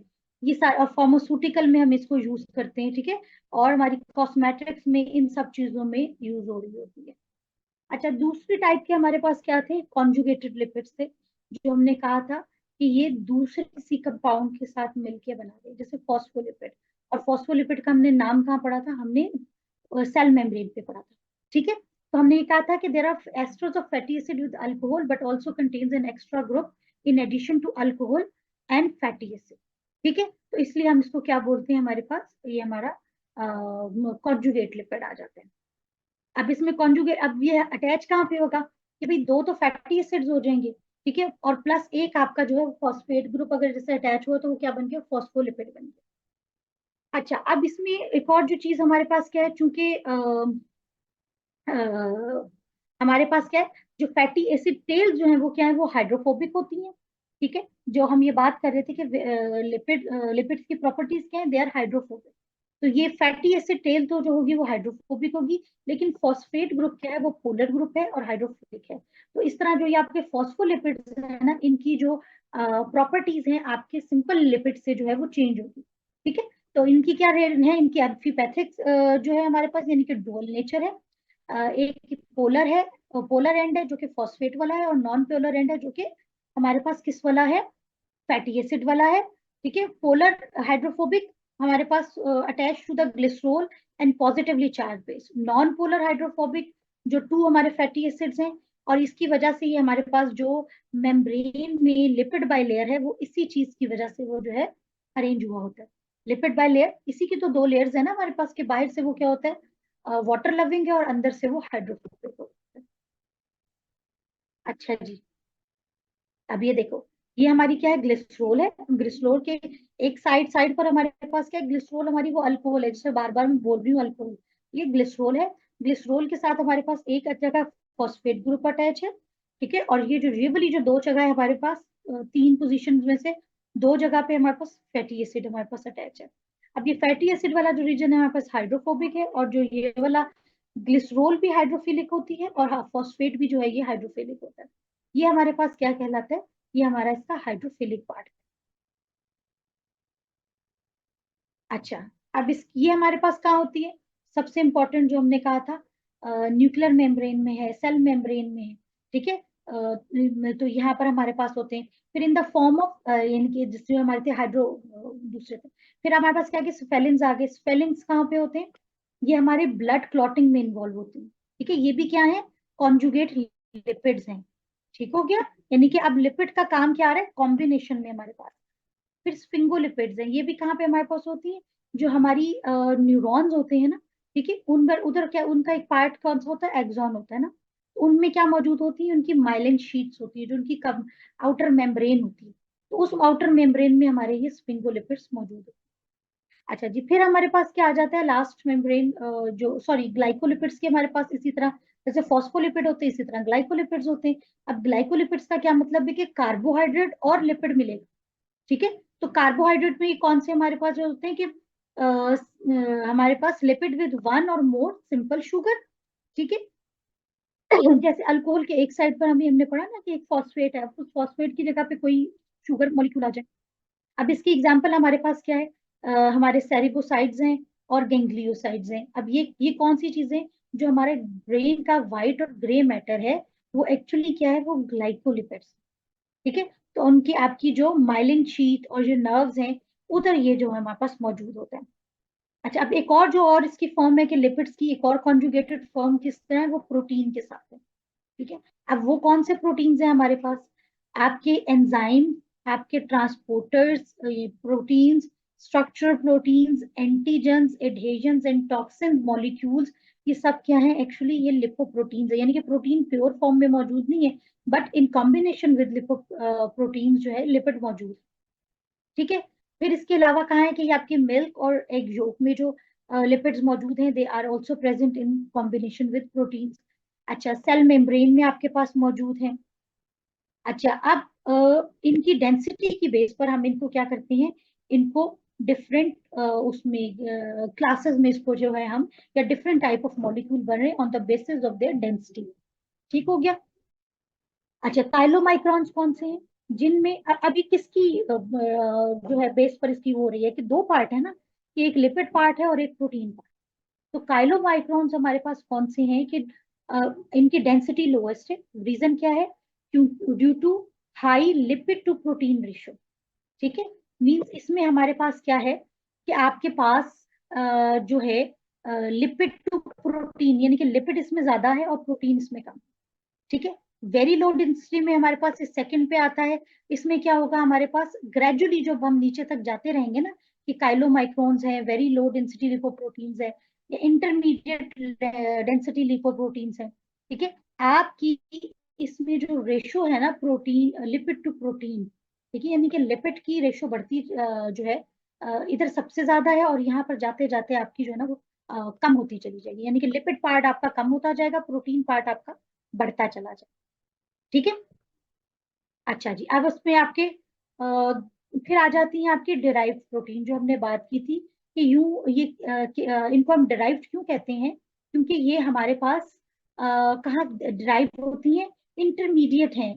ये सारे, और फार्मास्यूटिकल में हम इसको यूज करते हैं, ठीक है, और हमारी कॉस्मेटिक्स में इन सब चीजों में यूज हो रही होती है। अच्छा, दूसरी टाइप के हमारे पास क्या थे, कॉन्जुगेटेड लिपिड्स थे, जो हमने कहा था कि ये दूसरे किसी कंपाउंड के साथ मिलके बना रहे, जैसे फॉस्फोलिपिड। और फॉस्फोलिपिड का हमने नाम कहाँ पढ़ा था, हमने सेल मेम्ब्रेन पे पढ़ा था, ठीक है। तो हमने ये कहा था कि there are esters of fatty acid with alcohol but also contains an extra group in addition to alcohol and fatty acid, ठीक है। तो इसलिए हम इसको क्या बोलते हैं, हमारे पास ये हमारा कॉन्जुगेट लिपिड आ जाते हैं। अब इसमें कॉन्जुगेट, अब ये अटैच कहाँ पे होगा, कि भाई दो तो फैटी एसिड्स हो जाएंगे, ठीक है, और प्लस एक आपका जो है फॉस्फेट ग्रुप अगर जैसे अटैच हुआ तो वो क्या बन गया, फॉस्फोलिपिड बन गया। अच्छा, अब इसमें एक और जो चीज हमारे पास क्या है, चूंकि हमारे पास क्या है, जो फैटी एसिड टेल जो है वो क्या है, वो हाइड्रोफोबिक होती है, ठीक है। जो हम ये बात कर रहे थे कि लिपिड्स की प्रॉपर्टीज क्या है, दे आर हाइड्रोफोबिक। तो ये फैटी एसिड टेल तो जो होगी वो हाइड्रोफोबिक होगी, लेकिन फॉस्फेट ग्रुप क्या है, वो पोलर ग्रुप है और हाइड्रोफोबिक है। तो इस तरह जो ये आपके फॉस्फोलिपिड्स है ना, इनकी जो प्रॉपर्टीज हैं आपके सिंपल लिपिड से जो है वो चेंज होगी, ठीक है। तो इनकी क्या है, इनकी एम्फीपैथिक जो है हमारे पास, यानी कि डुअल नेचर है। एक पोलर है, पोलर एंड है जो कि फॉस्फेट वाला है, और नॉन पोलर एंड है जो कि हमारे पास किस वाला है, फैटी एसिड वाला है, ठीक है। पोलर हाइड्रोफोबिक हमारे पास attach to the glycerol and positively charge base, non polar hydrophobic जो टू हमारे फैटी एसिड्स हैं, और इसकी वजह से ये हमारे पास जो मेम्ब्रेन में लिपिड बाई लेयर है वो इसी चीज की वजह से वो जो है अरेंज हुआ होता है। लिपिड बाई लेयर, इसी की तो दो लेयर्स है ना हमारे पास, के बाहर से वो क्या होता है, वाटर लविंग है, और अंदर से वो हाइड्रोफोबिक होता है। अच्छा जी, अब ये देखो, ये हमारी क्या है, ग्लिसरॉल है। ग्लिसरॉल के एक साइड साइड पर हमारे पास क्या है, ग्लिसरॉल हमारी वो अल्कोहल है, जिसे बार बार मैं बोल रही हूँ अल्कोहल, ये ग्लिसरॉल है। ग्लिसरॉल के साथ हमारे पास एक जगह फॉस्फेट ग्रुप अटैच है, ठीक है, और ये वाली जो दो जगह है हमारे पास, तीन पोजीशन में से दो जगह पे हमारे पास फैटी एसिड हमारे पास अटैच है। अब ये फैटी एसिड वाला जो रीजन है हमारे पास हाइड्रोफोबिक है, और जो ये वाला ग्लिसरॉल भी हाइड्रोफिलिक होती है, और हाँ फॉस्फेट भी जो है ये हाइड्रोफिलिक होता है। ये हमारे पास क्या कहलाता है, ये हमारा इसका हाइड्रोफिलिक पार्ट। अच्छा, अब इस ये हमारे पास कहाँ होती है, सबसे इंपॉर्टेंट जो हमने कहा था, न्यूक्लियर मेम्ब्रेन में है, सेल मेम्ब्रेन में है, ठीक है। तो यहाँ पर हमारे पास होते हैं, फिर इन द फॉर्म ऑफ, यानी कि जिससे हमारे थे हाइड्रो, दूसरे थे। फिर हमारे पास क्या है, स्फेलिंग्स आ गए। स्फेलिंग्स कहाँ पे होते हैं, ये हमारे ब्लड क्लॉटिंग में इन्वॉल्व होते हैं, ठीक है। ये भी क्या है, कॉन्जुगेट लिपिड्स हैं, ठीक हो गया। यानी कि अब लिपिड का काम क्या आ रहा है, कॉम्बिनेशन में हमारे पास। फिर स्फिंगोलिपिड्स हैं, ये भी कहाँ पे हमारे पास होती है, जो हमारी न्यूरॉन्स होते हैं ना, ठीक है, उन पर उधर क्या, उनका एक पार्ट कौन सा होता है, एक्सॉन होता है ना, उनमें क्या मौजूद होती है, उनकी माइलिन शीट्स होती है, जो उनकी आउटर मेम्ब्रेन होती है। तो उस आउटर मेम्ब्रेन में हमारे ये स्फिंगोलिपिड्स मौजूद होते हैं। अच्छा जी, फिर हमारे पास क्या आ जाता है, लास्ट मेम्ब्रेन, जो सॉरी ग्लाइकोलिपिड्स के हमारे पास इसी तरह, जैसे फॉस्फोलिपिड होते हैं इसी तरह ग्लाइकोलिपिड्स होते हैं। अब ग्लाइकोलिपिड्स का क्या मतलब है, कि कार्बोहाइड्रेट और लिपिड मिलेगा, ठीक है। तो कार्बोहाइड्रेट में ये कौन से हमारे पास जो होते हैं, कि हमारे पास लिपिड विद वन और मोर सिंपल शुगर, ठीक है। जैसे अल्कोहल के एक साइड पर हमें हमने पढ़ा ना कि एक फॉस्फेट है, उस फॉस्फेट की जगह पे कोई शुगर मॉलिक्यूल आ जाए। अब इसकी एग्जांपल हमारे पास क्या है, हमारे सेरिबोसाइड्स हैं और गेंग्लियोसाइड्स हैं। अब ये कौन सी चीजें, जो हमारे ब्रेन का व्हाइट और ग्रे मैटर है, वो एक्चुअली क्या है, वो ग्लाइकोलिपिड्स, ठीक है। तो उनकी आपकी जो माइलिन शीट और जो नर्व्स हैं, उधर ये जो है हमारे पास मौजूद होता है। अच्छा, अब एक और जो और इसकी फॉर्म है कि लिपिड्स की एक और कॉन्जुगेटेड फॉर्म किस तरह है, वो प्रोटीन के साथ है, ठीक है। अब वो कौन से प्रोटीन्स हैं हमारे पास, आपके एंजाइम, आपके transporters, proteins, structural proteins, antigens, adhesins and toxin molecules, ये सब क्या है? एक्चुअली ये लिपोप्रोटीन्स है, यानी कि प्रोटीन प्योर फॉर्म में मौजूद नहीं है, but in combination with lipo proteins जो है लिपिड मौजूद है। ठीक है। फिर इसके अलावा कहाँ है कि ये आपके मिल्क और एग योक में जो लिपिड्स मौजूद हैं, they are also present in combination with proteins. अच्छा, सेल मेम्ब्रेन में आपके पास मौजूद है। अच्छा, अब इनकी डेंसिटी की बेस पर हम इनको क्या करते हैं, इनको डिफरेंट उसमें क्लासेस में इसको जो है हम, या डिफरेंट टाइप ऑफ मॉलिक्यूल बन रहे हैं on the basis of their density. ठीक हो गया। अच्छा, काइलोमाइक्रॉन्स कौन से हैं? जिनमें अभी किसकी जो है बेस पर इसकी हो रही है कि दो पार्ट है ना, कि एक लिपिड पार्ट है और एक प्रोटीन पार्ट। तो काइलोमाइक्रॉन्स हमारे पास कौन से हैं कि इनकी डेंसिटी लोएस्ट है। रीजन क्या है? Due to high lipid to protein ratio. ठीक है। मींस इसमें हमारे पास क्या है कि आपके पास जो है लिपिड टू प्रोटीन, यानी कि लिपिड इसमें ज्यादा है और प्रोटीन इसमें कम। ठीक है। वेरी लो डेंसिटी में हमारे पास इस सेकंड पे आता है। इसमें क्या होगा हमारे पास, ग्रेजुअली जब हम नीचे तक जाते रहेंगे ना, कि काइलोमाइक्रोन्स है, वेरी लो डेंसिटी लिपोप्रोटीन्स है, या इंटरमीडिएट डेंसिटी लिपोप्रोटीन्स है। ठीक है। आपकी इसमें जो रेशो है ना, प्रोटीन लिपिड टू प्रोटीन, ठीक है, यानी कि लिपिड की रेशो बढ़ती जो है इधर सबसे ज्यादा है, और यहाँ पर जाते जाते आपकी जो है ना वो कम होती चली जाएगी, यानी कि लिपिड पार्ट आपका कम होता जाएगा, प्रोटीन पार्ट आपका बढ़ता चला जाए। ठीक है। अच्छा जी, अब उसमें आपके फिर आ जाती हैं आपकी डिराइव्ड प्रोटीन, जो हमने बात की थी कि यूं ये इनको हम डिराइव्ड क्यों कहते हैं, क्योंकि ये हमारे पास कहाँ डिराइव होती हैं, इंटरमीडिएट हैं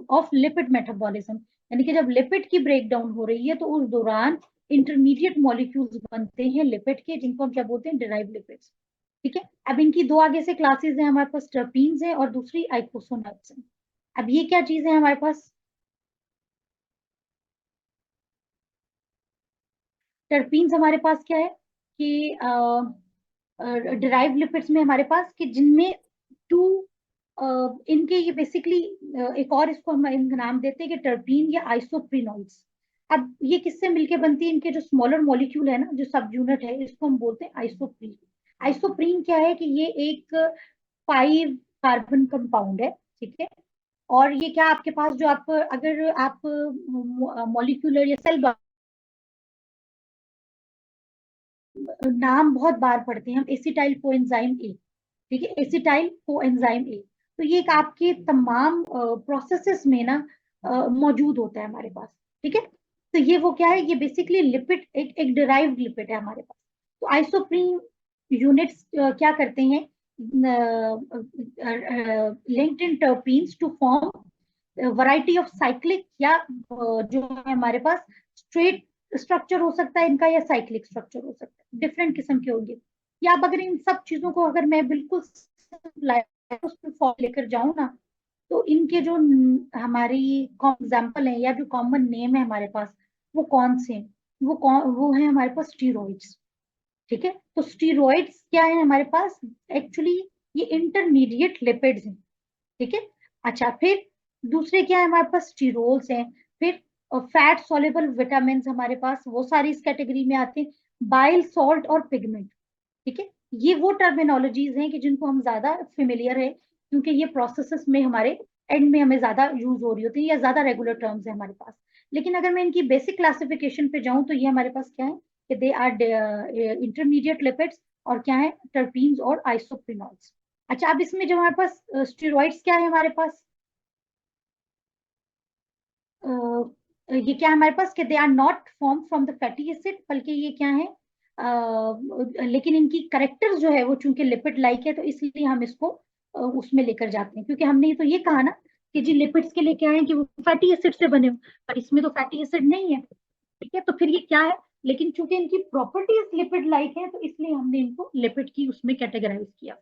ऑफ लिपिड मेटाबॉलिज्म, यानी कि जब लिपिड की ब्रेक डाउन हो रही है तो उस दौरान इंटरमीडिएट मॉलिक्यूल्स बनते हैं लिपिड के, जिनको हम क्या बोलते हैं, डिराइव लिपिड्स। ठीक है। अब इनकी दो आगे से क्लासेस हैं हमारे पास, टर्पीन्स हैं और दूसरी आइकोसोनेट्स हैं। अब ये क्या चीज है हमारे पास, टर्पीन्स हमारे पास क्या है कि डिराइव लिपिड्स में हमारे पास कि जिनमें टू इनके ये बेसिकली एक और इसको हम इनका नाम देते हैं कि टर्पीन या आइसोप्रिनॉइड्स। अब ये किससे मिलके बनती है, इनके जो स्मॉलर मॉलिक्यूल है ना, जो सब यूनिट है, इसको हम बोलते हैं आइसोप्रीन। आइसोप्रीन क्या है कि ये एक 5 कार्बन कंपाउंड है। ठीक है। और ये क्या आपके पास जो आप अगर आप मॉलिक्यूलर या सेल नाम बहुत बार पढ़ते हैं हम, एसिटाइल कोएंजाइम ए। ठीक है, एसिटाइल कोएंजाइम ए। तो ये एक आपके तमाम प्रोसेसेस में ना मौजूद होता है हमारे पास। ठीक है। तो ये वो क्या है, ये बेसिकली लिपिड, एक डिराइव्ड लिपिड है हमारे पास। तो आइसोप्रीन यूनिट्स क्या करते हैं, linked in terpenes to form variety of cyclic, या जो है हमारे पास स्ट्रेट स्ट्रक्चर हो सकता है इनका, या साइक्लिक स्ट्रक्चर हो सकता है, डिफरेंट किस्म के होंगे। या अब अगर इन सब चीजों को अगर मैं बिल्कुल उस पर फॉर्म लेकर जाऊं ना, तो इनके जो हमारी एग्जाम्पल है या जो कॉमन नेम है हमारे पास, वो कौन से हैं? वो है हमारे पास स्टीरॉइड्स। ठीक है। तो स्टीरॉइड्स क्या है हमारे पास, एक्चुअली ये इंटरमीडिएट लिपिड्स हैं। ठीक है। अच्छा, फिर दूसरे क्या है हमारे पास, स्टीरोल्स हैं। फिर फैट सॉल्युबल विटामिन हमारे पास, वो सारी इस कैटेगरी में आते हैं। बाइल सॉल्ट और पिगमेंट। ठीक है। ये वो टर्मिनोलॉजीज हैं कि जिनको हम ज्यादा फेमिलियर है, क्योंकि ये प्रोसेसेस में हमारे एंड में हमें ज्यादा यूज हो रही होती है, या ज्यादा रेगुलर टर्म्स है हमारे पास। लेकिन अगर मैं इनकी बेसिक क्लासिफिकेशन पे जाऊं, तो ये हमारे पास क्या है कि दे आर इंटरमीडिएट लिपिड्स, और क्या है, टर्पीन्स और आइसोप्रिनॉल्स। अच्छा, अब इसमें जो हमारे पास स्टेरॉइड्स क्या है हमारे पास, ये क्या है हमारे पास कि they are not form from the fatty acid, बल्कि ये क्या है लेकिन इनकी करेक्टर्स जो है वो चूंकि लिपिड लाइक है, तो इसलिए हम इसको उसमें लेकर जाते हैं, क्योंकि हमने तो ये कहा ना कि जी लिपिड्स के लिए क्या है कि वो फैटी एसिड से बने हो, पर इसमें तो फैटी एसिड नहीं है। ठीक है। तो फिर ये क्या है, लेकिन चूंकि इनकी प्रॉपर्टीज लिपिड लाइक है, तो इसलिए हमने इनको लिपिड की उसमें कैटेगराइज किया।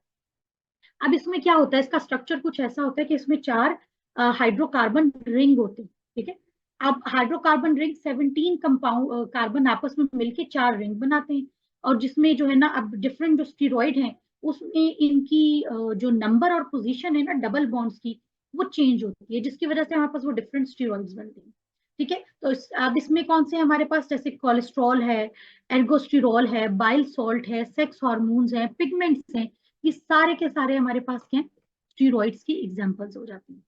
अब इसमें क्या होता है, इसका स्ट्रक्चर कुछ ऐसा होता है कि इसमें 4 हाइड्रोकार्बन रिंग होते हैं। ठीक है। अब हाइड्रोकार्बन रिंग 17 कंपाउंड कार्बन आपस में मिलके 4 रिंग बनाते हैं, और जिसमें जो है ना, अब डिफरेंट जो स्टीरॉइड हैं उसमें इनकी जो नंबर और पोजीशन है ना डबल बॉन्ड्स की, वो चेंज होती है, जिसकी वजह से हमारे पास वो डिफरेंट स्टीरॉइड्स बनते हैं। ठीक है, तो अब इसमें कौन से हमारे पास, जैसे कोलेस्ट्रॉल है, एर्गोस्टिरॉल है, बाइल सॉल्ट है, सेक्स हॉर्मोन्स हैं, पिगमेंट्स हैं, ये सारे के सारे हमारे पास क्या है, स्टीरॉइड्स की एग्जांपल्स हो जाती हैं।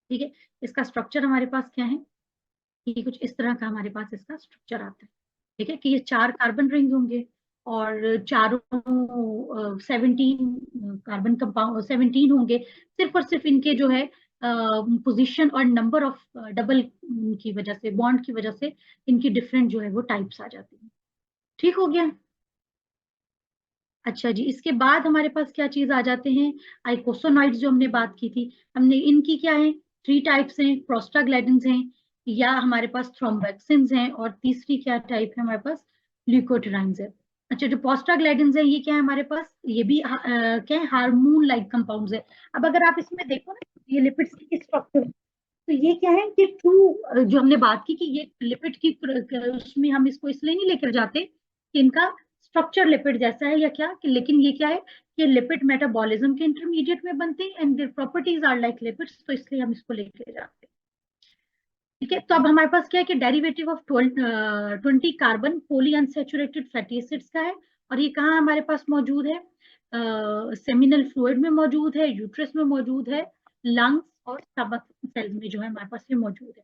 ठीक है, इसका स्ट्रक्चर हमारे पास क्या है, ये कुछ इस तरह का हमारे पास इसका स्ट्रक्चर आता है। ठीक है, कि ये 4 कार्बन रिंग्स होंगे और चारों 17 कार्बन कंपाउंड 17 होंगे। सिर्फ और सिर्फ इनके जो है पोजीशन और नंबर ऑफ डबल की वजह से, बॉन्ड की वजह से इनकी डिफरेंट जो है वो टाइप्स आ जाती हैं। ठीक हो गया। अच्छा जी, इसके बाद हमारे पास क्या चीज आ जाते हैं, आइकोसोनाइड्स जो हमने बात की थी, हमने इनकी क्या है, 3 टाइप्स हैं, प्रोस्टाग्लैंडिन्स हैं, या हमारे पास थ्रोम्बोक्सिन्स हैं, और तीसरी क्या टाइप है हमारे पास, ल्यूकोट्राइन्स है। अच्छा, जो प्रोस्टाग्लैंडिन्स है ये क्या है हमारे पास, ये भी क्या है, हार्मोन लाइक कंपाउंड्स है। अब अगर आप इसमें देखो ना, ये लिपिड्स की स्ट्रक्चर, तो ये क्या है कि ट्रू जो हमने बात की कि ये लिपिड की उसमें हम इसको इसलिए नहीं लेकर जाते कि इनका स्ट्रक्चर लिपिड जैसा है या क्या कि, लेकिन ये क्या है कि लिपिड मेटाबॉलिज्म के इंटरमीडिएट में बनते हैं and their properties are like lipids, तो इसलिए हम इसको लेकर जाते हैं। ठीक है, तो अब हमारे पास क्या है कि derivative of 20 carbon poly unsaturated fatty acids का है, और ये कहाँ हमारे पास मौजूद है, सेमिनल फ्लूइड में मौजूद है, यूट्रस में मौजूद है, लंग्स और स्टमक सेल्स में जो है हमारे पास ये मौजूद है।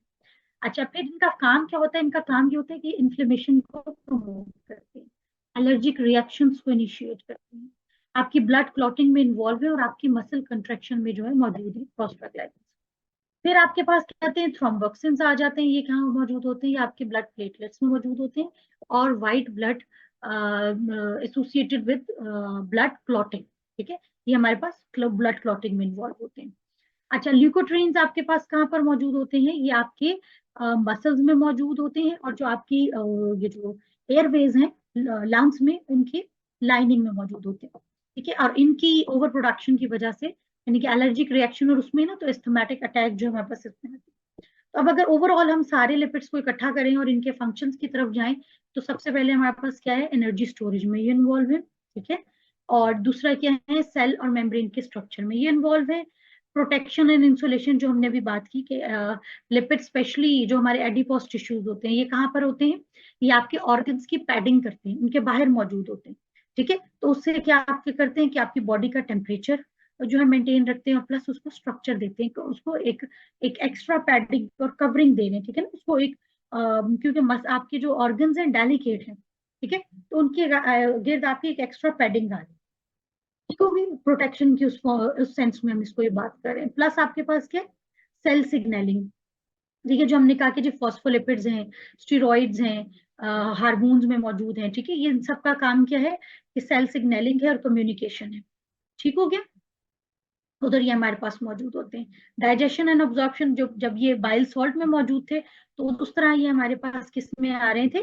अच्छा, फिर इनका काम क्या होता है, इनका काम ये होता है कि इन्फ्लेमेशन को प्रमोट करते हैं, एलर्जिक रिएक्शंस को इनिशिएट करते हैं, आपकी ब्लड क्लॉटिंग में इन्वॉल्व है, और आपकी मसल कंट्रैक्शन में जो है मौजूद है प्रोस्टाग्लैंडिन्स। फिर आपके पास क्या आते हैं, थ्रोम्बोक्सिन्स आ जाते हैं, ये कहाँ मौजूद होते हैं, ये आपके ब्लड प्लेटलेट्स में मौजूद होते हैं, और white blood associated with blood clotting. ठीक है, ये हमारे पास ब्लड क्लॉटिंग में इन्वॉल्व होते हैं। अच्छा, ल्यूकोट्रीन्स आपके पास कहाँ पर मौजूद होते हैं, ये आपके मसल्स में मौजूद होते हैं, और जो आपकी ये जो एयरवेज हैं लंग्स में, उनकी लाइनिंग में मौजूद होते हैं। ठीक है, और इनकी ओवर प्रोडक्शन की वजह से, यानी कि एलर्जिक रिएक्शन और उसमें ना, तो एस्थमेटिक अटैक जो हमारे पास इसमें आती है। तो अब अगर ओवरऑल हम सारे लिपिड्स को इकट्ठा करें और इनके फंक्शंस की तरफ जाएं, तो सबसे पहले हमारे पास क्या है, एनर्जी स्टोरेज में ये इन्वॉल्व है। ठीक है, और दूसरा क्या है, सेल और मेम्ब्रेन के स्ट्रक्चर में ये इन्वॉल्व है। प्रोटेक्शन एंड इंसुलेशन जो हमने अभी बात की कि लिपिड स्पेशली जो हमारे एडिपोज टिश्यूज होते हैं, ये कहाँ पर होते हैं, ये आपके ऑर्गन्स की पैडिंग करते हैं, उनके बाहर मौजूद होते हैं। ठीक है, तो उससे क्या आपके करते हैं कि आपकी बॉडी का टेम्परेचर जो है मेंटेन रखते हैं, और प्लस उसको स्ट्रक्चर देते हैं, उसको एक एक एक्स्ट्रा पैडिंग और कवरिंग दे रहे हैं। ठीक है ना, उसको एक क्योंकि आपके जो ऑर्गन्स हैं डेलिकेट हैं, ठीक है, तो उनके गिर्द आपकी एक एक्स्ट्रा पैडिंग आ रही है, इसको भी प्रोटेक्शन की उस सेंस में हम इसको ये बात कर रहे हैं। प्लस आपके पास क्या, सेल सिग्नलिंग। ठीक है, जो हमने कहा कि जो फॉस्फोलिपिड्स हैं, स्टेरॉइड्स हैं, हार्मोन्स में मौजूद हैं। ठीक है, ये इन सब का काम क्या है कि सेल सिग्नलिंग है और कम्युनिकेशन है। ठीक हो गया, उधर ये हमारे पास मौजूद होते हैं। डाइजेशन एंड ऑब्जॉर्प्शन, जो जब ये बाइल सॉल्ट में मौजूद थे, तो उस तरह ये हमारे पास किस में आ रहे थे,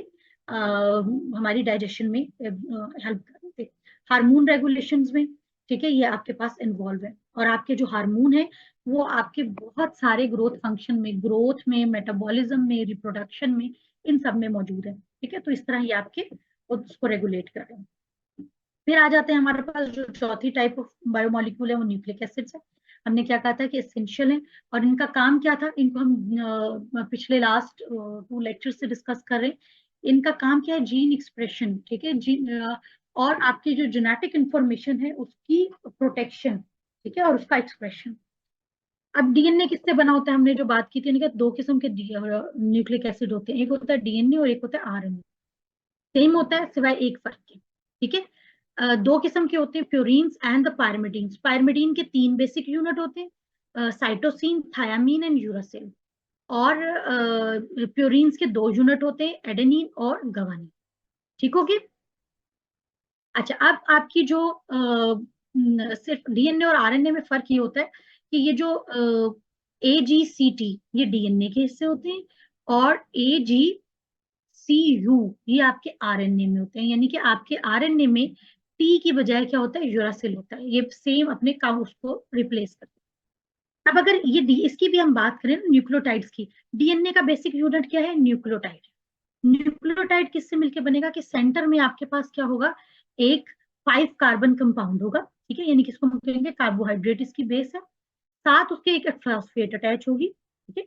हमारी डाइजेशन में हेल्प कर रहे थे, हार्मोन रेगुलेशन में। ठीक है, ये आपके पास इन्वॉल्व है, और आपके जो हार्मोन है वो आपके बहुत सारे ग्रोथ फंक्शन में, ग्रोथ में, मेटाबॉलिज्म में, रिप्रोडक्शन में, इन सब में मौजूद है। ठीक है, तो इस तरह ये आपके उसको रेगुलेट कर रहे हैं। फिर आ जाते हैं हमारे पास जो चौथी टाइप ऑफ बायोमोलिक्यूल है, वो न्यूक्लिक एसिड्स है। हमने क्या कहा था कि एसेंशियल है, और इनका काम क्या था, इनको हम पिछले लास्ट 2 लेक्चर से डिस्कस कर रहे हैं। इनका काम क्या है, जीन एक्सप्रेशन। ठीक है, जीन और आपकी जो जेनेटिक इंफॉर्मेशन है उसकी प्रोटेक्शन। ठीक है, और उसका एक्सप्रेशन। अब डीएनए किससे बना होता है, हमने जो बात की थी, इनके 2 किस्म के न्यूक्लिक एसिड होते हैं, एक होता है डीएनए और एक होता है आरएनए। सेम होता है सिवाय एक फर्क के। ठीक है, 2 किस्म के होते हैं, purines and the pyrimidines. Pyrimidine के 3 बेसिक यूनिट होते हैं, साइटोसिन, थायामीन एंड यूरासिल। और प्यूरिन्स के 2 यूनिट होते हैं, एडेनिन और गवानीन। ठीक हो गया। अच्छा, अब आपकी जो सिर्फ डीएनए और आरएनए में फर्क ये होता है कि ये जो AGCT ये डीएनए के हिस्से होते हैं, और AGCU ये आपके आरएनए में होते हैं, यानी कि आपके आरएनए में टी की बजाय क्या होता है, यूरासिल होता है, ये सेम अपने काम उसको रिप्लेस करते हैं। अब अगर ये इसकी भी हम बात करें न्यूक्लियोटाइड्स की, डीएनए का बेसिक यूनिट क्या है, न्यूक्लियोटाइड। न्यूक्लियोटाइड किससे मिलकर बनेगा कि सेंटर में आपके पास क्या होगा, एक 5 कार्बन कंपाउंड होगा। ठीक है, यानी किसको हम कहेंगे, कार्बोहाइड्रेट इसकी बेस है। साथ उसके एक फॉस्फेट अटैच होगी, ठीक है।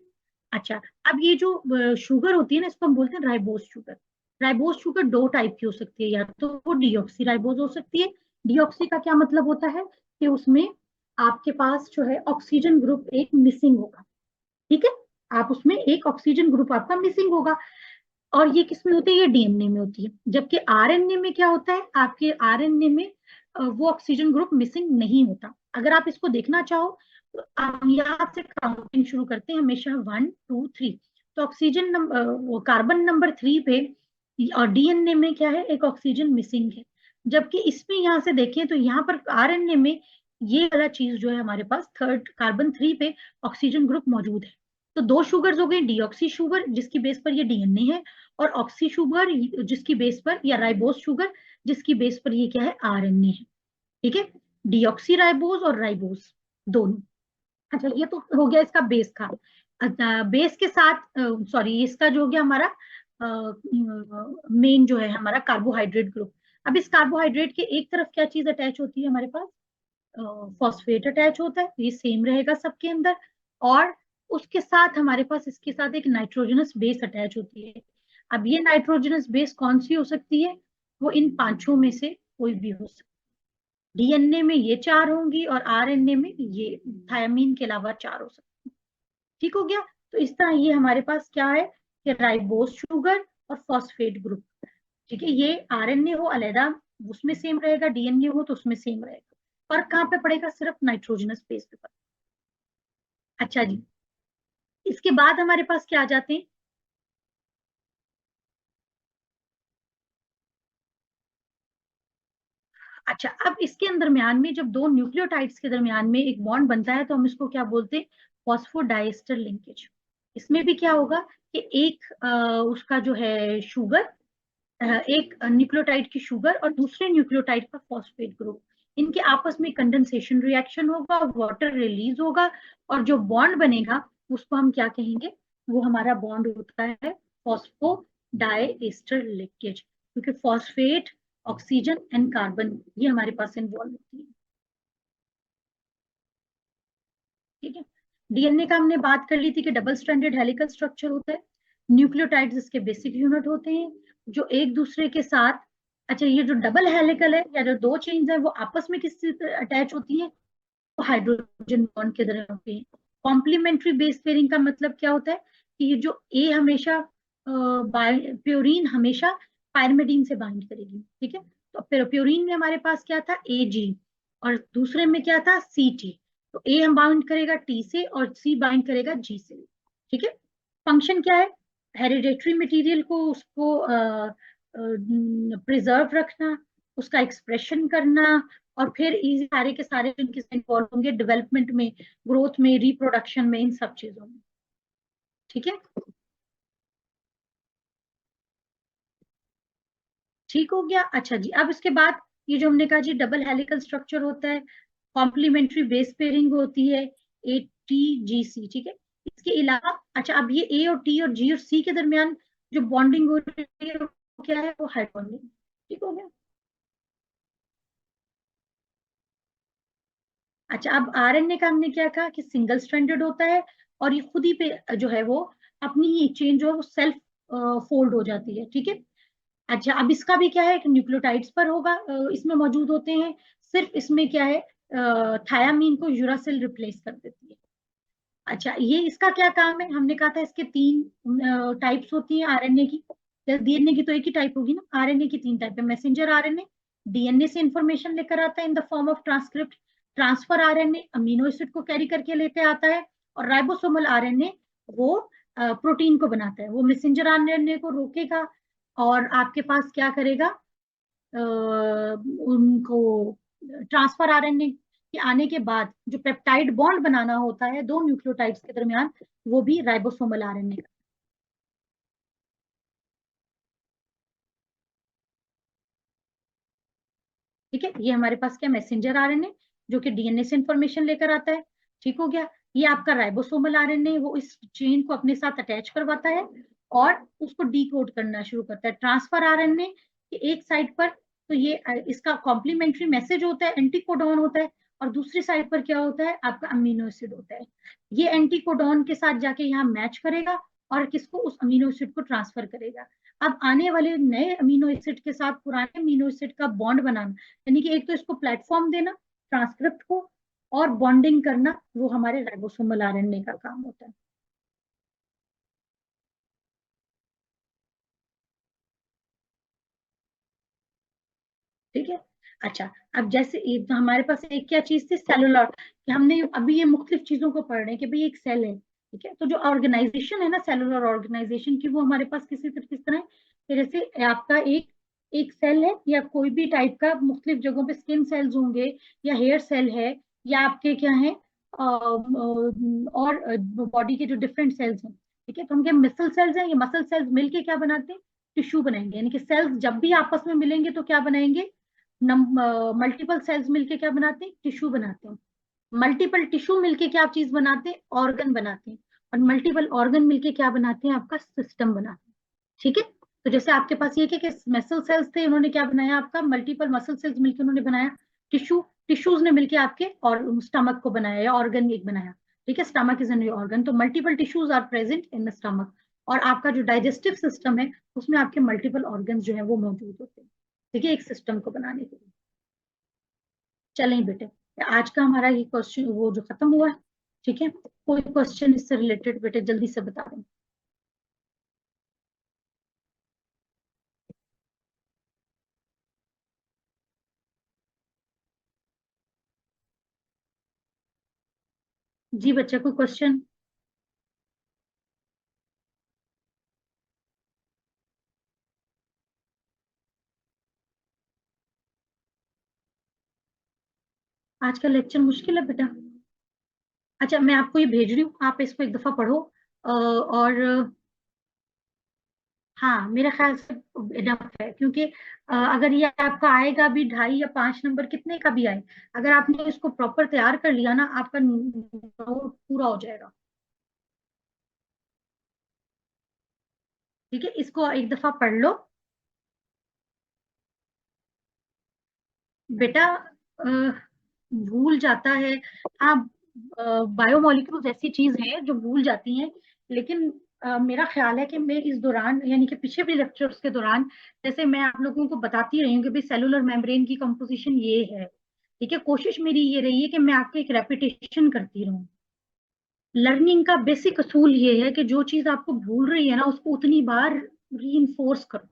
अच्छा, अब ये जो शुगर होती है ना, इसको हम बोलते हैं राइबोज शुगर। राइबोज शुगर दो टाइप की हो सकती है, या तो वो डीऑक्सी राइबोज हो सकती है। डीऑक्सी का क्या मतलब होता है कि उसमें आपके पास जो है ऑक्सीजन ग्रुप एक मिसिंग होगा, ठीक है। आप उसमें एक ऑक्सीजन ग्रुप आपका मिसिंग होगा, और ये किस में होती है, ये डीएनए में होती है। जबकि आरएनए में क्या होता है, आपके आरएनए में वो ऑक्सीजन ग्रुप मिसिंग नहीं होता। अगर आप इसको देखना चाहो तो हम यहाँ से काउंटिंग शुरू करते हैं हमेशा, 1 2 3। तो ऑक्सीजन नंबर, वो कार्बन नंबर 3 पे और डीएनए में क्या है, एक ऑक्सीजन मिसिंग है। जबकि इसमें यहाँ से देखें तो यहाँ पर आरएनए में ये वाला चीज जो है हमारे पास थर्ड कार्बन 3 पे ऑक्सीजन ग्रुप मौजूद है। तो दो शुगर्स हो गई, डीऑक्सी शुगर जिसकी बेस पर ये डीएनए है, और ऑक्सी शुगर जिसकी बेस पर, या राइबोस शुगर जिसकी बेस पर ये क्या है, आरएनए है, ठीक है। डीऑक्सी राइबोस और राइबोस दोनों। अच्छा, ये तो हो गया इसका बेस का। बेस के साथ, सॉरी, इसका जो हो गया हमारा मेन जो है हमारा कार्बोहाइड्रेट ग्रुप। अब इस कार्बोहाइड्रेट के एक तरफ क्या चीज अटैच होती है हमारे पास, फॉस्फेट अटैच होता है, ये सेम रहेगा सबके अंदर। और उसके साथ हमारे पास इसके साथ एक नाइट्रोजनस बेस अटैच होती है। अब ये नाइट्रोजनस बेस कौन सी हो सकती है, वो इन पांचों में से कोई भी हो सकती है। डीएनए में ये चार होंगी और आरएनए में ये थायमीन के अलावा चार हो सकती है, ठीक हो गया। तो इस तरह ये हमारे पास क्या है कि राइबोस शुगर और फॉस्फेट ग्रुप, ठीक है। ये आरएनए हो अलहदा उसमें सेम रहेगा, डीएनए हो तो उसमें सेम रहेगा। फर्क कहाँ पे पड़ेगा, सिर्फ नाइट्रोजनस बेस पे पड़ेगा। अच्छा जी, इसके बाद हमारे पास क्या आ जाते हैं। अच्छा, अब इसके दरमियान में जब दो न्यूक्लियोटाइड्स के दरमियान में एक बॉन्ड बनता है तो हम इसको क्या बोलते हैं, फॉस्फोडाइएस्टर लिंकेज। इसमें भी क्या होगा कि एक उसका जो है शुगर, एक न्यूक्लियोटाइड की शुगर और दूसरे न्यूक्लियोटाइड का फॉस्फेट ग्रुप, इनके आपस में कंडेंसेशन रिएक्शन होगा, वाटर रिलीज होगा, और जो बॉन्ड बनेगा उसको हम क्या कहेंगे, वो हमारा बॉन्ड होता है फॉस्फोडाइएस्टर लिंकेज, क्योंकि फॉस्फेट, ऑक्सीजन एंड कार्बन ये हमारे पास इन्वॉल्व होती है, ठीक है। डीएनए का हमने बात कर ली थी कि डबल स्ट्रैंडेड हेलिकल स्ट्रक्चर होता है। न्यूक्लियोटाइड्स इसके बेसिक यूनिट होते हैं जो एक दूसरे के साथ, अच्छा, ये जो डबल हेलिकल है या जो दो चेन्स है वो आपस में किससे अटैच होती हैं, तो हाइड्रोजन बॉन्ड के तरह होती हैं। कॉम्प्लीमेंट्री बेस पेयरिंग का मतलब क्या होता है कि ये जो ए हमेशा प्योरीन हमेशा पायरिमिडीन से बाइंड करेगी, ठीक है। तो प्योरीन में हमारे पास क्या था, ए जी, और दूसरे में क्या था, सी टी। तो ए हम बाउंड करेगा टी से और सी बाइंड करेगा जी से, ठीक है। फंक्शन क्या है, हेरिडेटरी मटेरियल को उसको प्रिजर्व रखना, उसका एक्सप्रेशन करना, और फिर ये सारे के सारे इनके इन्वॉल्व होंगे डेवलपमेंट में, ग्रोथ में, रिप्रोडक्शन में, इन सब चीजों में, ठीक है। ठीक हो गया। अच्छा जी, अब इसके बाद ये जो हमने कहा जी डबल हेलिकल स्ट्रक्चर होता है, कॉम्प्लीमेंट्री बेस पेयरिंग होती है, ए टी जी सी, ठीक है। इसके अलावा अच्छा, अब ये ए और टी और जी और सी के दरमियान जो बॉन्डिंग हो रही है वो क्या है, वो हाइड बॉन्डिंग, ठीक हो गया। अच्छा, अब आरएनए का हमने क्या कहा कि सिंगल स्ट्रैंडेड होता है, और ये खुद ही पे जो है वो अपनी ही चेन जो है वो सेल्फ फोल्ड हो जाती है, ठीक है। अच्छा, अब इसका भी क्या है कि न्यूक्लियोटाइड्स पर होगा, इसमें मौजूद होते हैं। सिर्फ इसमें क्या है, थायामीन को यूरासिल रिप्लेस कर देती है। अच्छा, ये इसका क्या काम है, हमने कहा था इसके तीन टाइप्स होती हैं आरएनए की। डीएनए की तो एक ही टाइप होगी ना, आरएनए की तीन टाइप है। मैसेंजर आरएनए डीएनए से इंफॉर्मेशन लेकर आता है in the form of transcript. Transfer RNA amino acid को कैरी करके लेके आता है। और राइबोसोमल आरएनए वो प्रोटीन को बनाता है, वो मैसेंजर आरएनए को रोकेगा और आपके पास क्या करेगा, उनको ट्रांसफर आरएनए के आने के बाद जो पेप्टाइड बॉन्ड बनाना होता है दो न्यूक्लियोटाइड्स के दरमियान, वो भी राइबोसोमल आरएनए का, ठीक है। ये हमारे पास क्या, मैसेंजर आरएनए जो कि डीएनए से इंफॉर्मेशन लेकर आता है, ठीक हो गया। ये आपका राइबोसोमल आरएनए वो इस चेन को अपने साथ अटैच करवाता है और उसको डीकोड करना शुरू करता है। ट्रांसफर आरएनए के एक साइड पर, तो ये इसका कॉम्प्लीमेंट्री मैसेज होता है, एंटीकोडॉन होता है, और दूसरी साइड पर क्या होता है, आपका अमीनो एसिड होता है। ये एंटीकोडॉन के साथ जाके यहाँ मैच करेगा और किसको, उस अमीनो एसिड को ट्रांसफर करेगा। अब आने वाले नए अमीनो एसिड के साथ पुराने अमीनो एसिड का बॉन्ड बनाना, यानी कि एक तो इसको प्लेटफॉर्म देना ट्रांसक्रिप्ट को, और बॉन्डिंग करना, वो हमारे राइबोसोमल आरएनए का काम होता है। ठीक है। अच्छा, अब जैसे एक तो हमारे पास एक क्या चीज थी, सेलुलर, कि हमने अभी ये मुख्तलिफ चीजों को पढ़ रहे हैं कि भाई एक सेल है। ठीक है, तो जो ऑर्गेनाइजेशन है ना, सेलुलर ऑर्गेनाइजेशन की, वो हमारे पास किस तरह है कि जैसे आपका एक एक सेल है, या कोई भी टाइप का, मुख्तलिफ जगहों पे स्किन सेल्स होंगे, या हेयर सेल है, या आपके क्या है और बॉडी के जो डिफरेंट सेल्स हैं। ठीक है, तो उनके मसल सेल्स हैं, ये मसल सेल्स मिलके क्या बनाते हैं, टिश्यू बनाएंगे। यानी कि सेल्स जब भी आपस में मिलेंगे तो क्या बनाएंगे, मल्टीपल सेल्स मिलके क्या बनाते हैं, टिश्यू बनाते हैं। मल्टीपल टिश्यू मिलके क्या चीज बनाते हैं, ऑर्गन बनाते हैं। और मल्टीपल ऑर्गन मिलके क्या बनाते हैं, आपका सिस्टम बनाते हैं। ठीक है, तो जैसे आपके पास ये क्या कि मसल सेल्स थे, उन्होंने क्या बनाया, आपका मल्टीपल मसल सेल्स मिलके उन्होंने बनाया टिश्यू, टिश्यूज ने मिलके आपके और स्टमक को बनाया, या ऑर्गन एक बनाया। ठीक है, स्टमक इज एन ऑर्गन, तो multiple tissues are present in the stomach. और आपका जो डाइजेस्टिव सिस्टम है, उसमें आपके मल्टीपल ऑर्गन जो है वो मौजूद होते हैं। ठीक है, एक सिस्टम को बनाने के लिए। चलें बेटे, आज का हमारा ये क्वेश्चन वो जो खत्म हुआ है। ठीक है, कोई क्वेश्चन इससे रिलेटेड बेटे जल्दी से बता दें। जी बच्चा, कोई क्वेश्चन? आज का लेक्चर मुश्किल है बेटा। अच्छा, मैं आपको ये भेज रही हूँ, आप इसको एक दफा पढ़ो। और हाँ, मेरे ख्याल से इनफ है, क्योंकि अगर ये आपका आएगा भी 2.5 या 5 नंबर कितने का भी आए, अगर आपने इसको प्रॉपर तैयार कर लिया ना, आपका नोट पूरा हो जाएगा। ठीक है, इसको एक दफा पढ़ लो बेटा। अ, भूल जाता है। हाँ, बायोमोलिक्यूल्स ऐसी चीज है जो भूल जाती हैं, लेकिन मेरा ख्याल है कि मैं इस दौरान, यानी कि पीछे भी लेक्चर्स के दौरान, जैसे मैं आप लोगों को बताती रही हूँ कि भाई सेलुलर मेम्ब्रेन की कंपोजिशन ये है। ठीक है, कोशिश मेरी ये रही है कि मैं आपको एक रेपिटेशन करती रहूं। लर्निंग का बेसिक असूल ये है कि जो चीज आपको भूल रही है ना, उसको उतनी बार री करो।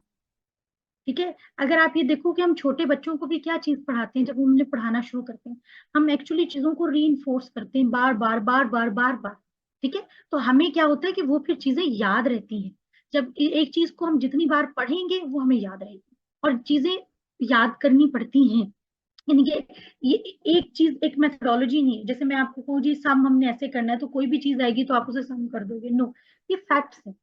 ठीक है, अगर आप ये देखो कि हम छोटे बच्चों को भी क्या चीज पढ़ाते हैं, जब हम उन्हें पढ़ाना शुरू करते हैं, हम एक्चुअली चीजों को री करते हैं, बार बार बार बार बार बार। ठीक है, तो हमें क्या होता है कि वो फिर चीजें याद रहती हैं। जब एक चीज को हम जितनी बार पढ़ेंगे वो हमें याद रहेगी, और चीजें याद करनी पड़ती हैं। यानी कि ये एक चीज, एक मेथडोलॉजी नहीं है। जैसे मैं आपको कहूँ जी सम हमने ऐसे करना है, तो कोई भी चीज आएगी तो आप उसे सम कर दोगे, नो। ये फैक्ट्स है।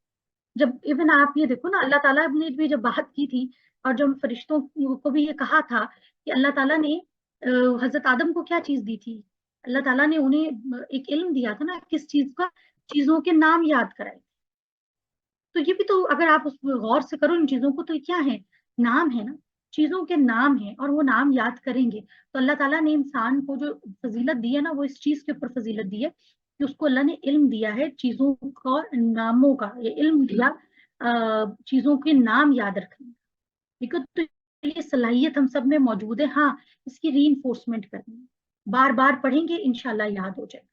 जब इवन आप ये देखो ना, अल्लाह ताला ने भी जब बात की थी, और जब फरिश्तों को भी ये कहा था कि अल्लाह ताला ने हजरत आदम को क्या चीज दी थी, अल्लाह ताला ने उन्हें एक इल्म दिया था ना, किस चीज का, चीजों के नाम याद कराए। तो ये भी तो अगर आप उस गौर से करो इन चीजों को, तो ये क्या है, नाम है ना, चीजों के नाम है, और वो नाम याद करेंगे। तो अल्लाह ताला ने इंसान को जो फजीलत दी है ना, वो इस चीज के ऊपर फजीलत दी है कि उसको अल्लाह ने इल्म दिया है चीजों का, नामों का, ये इल्म दिया चीजों के नाम याद रखने। ठीक है, तो ये सलाहियत हम सब में मौजूद है। हाँ, इसकी री करनी है, बार बार पढ़ेंगे इंशाल्लाह याद हो जाएगा।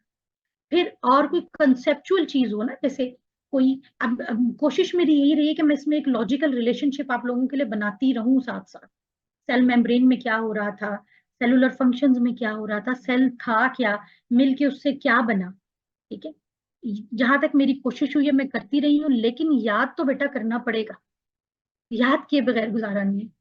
फिर और कोई कंसेप्चुअल चीज हो ना, जैसे कोई, अब कोशिश मेरी यही रही है कि मैं इसमें एक लॉजिकल रिलेशनशिप आप लोगों के लिए बनाती रहूं साथ साथ। सेल मेम्ब्रेन में क्या हो रहा था, सेलुलर फंक्शंस में क्या हो रहा था, सेल था क्या, मिल के उससे क्या बना। ठीक है, जहां तक मेरी कोशिश हुई है मैं करती रही हूँ, लेकिन याद तो बेटा करना पड़ेगा, याद किए बगैर गुजारा नहीं है।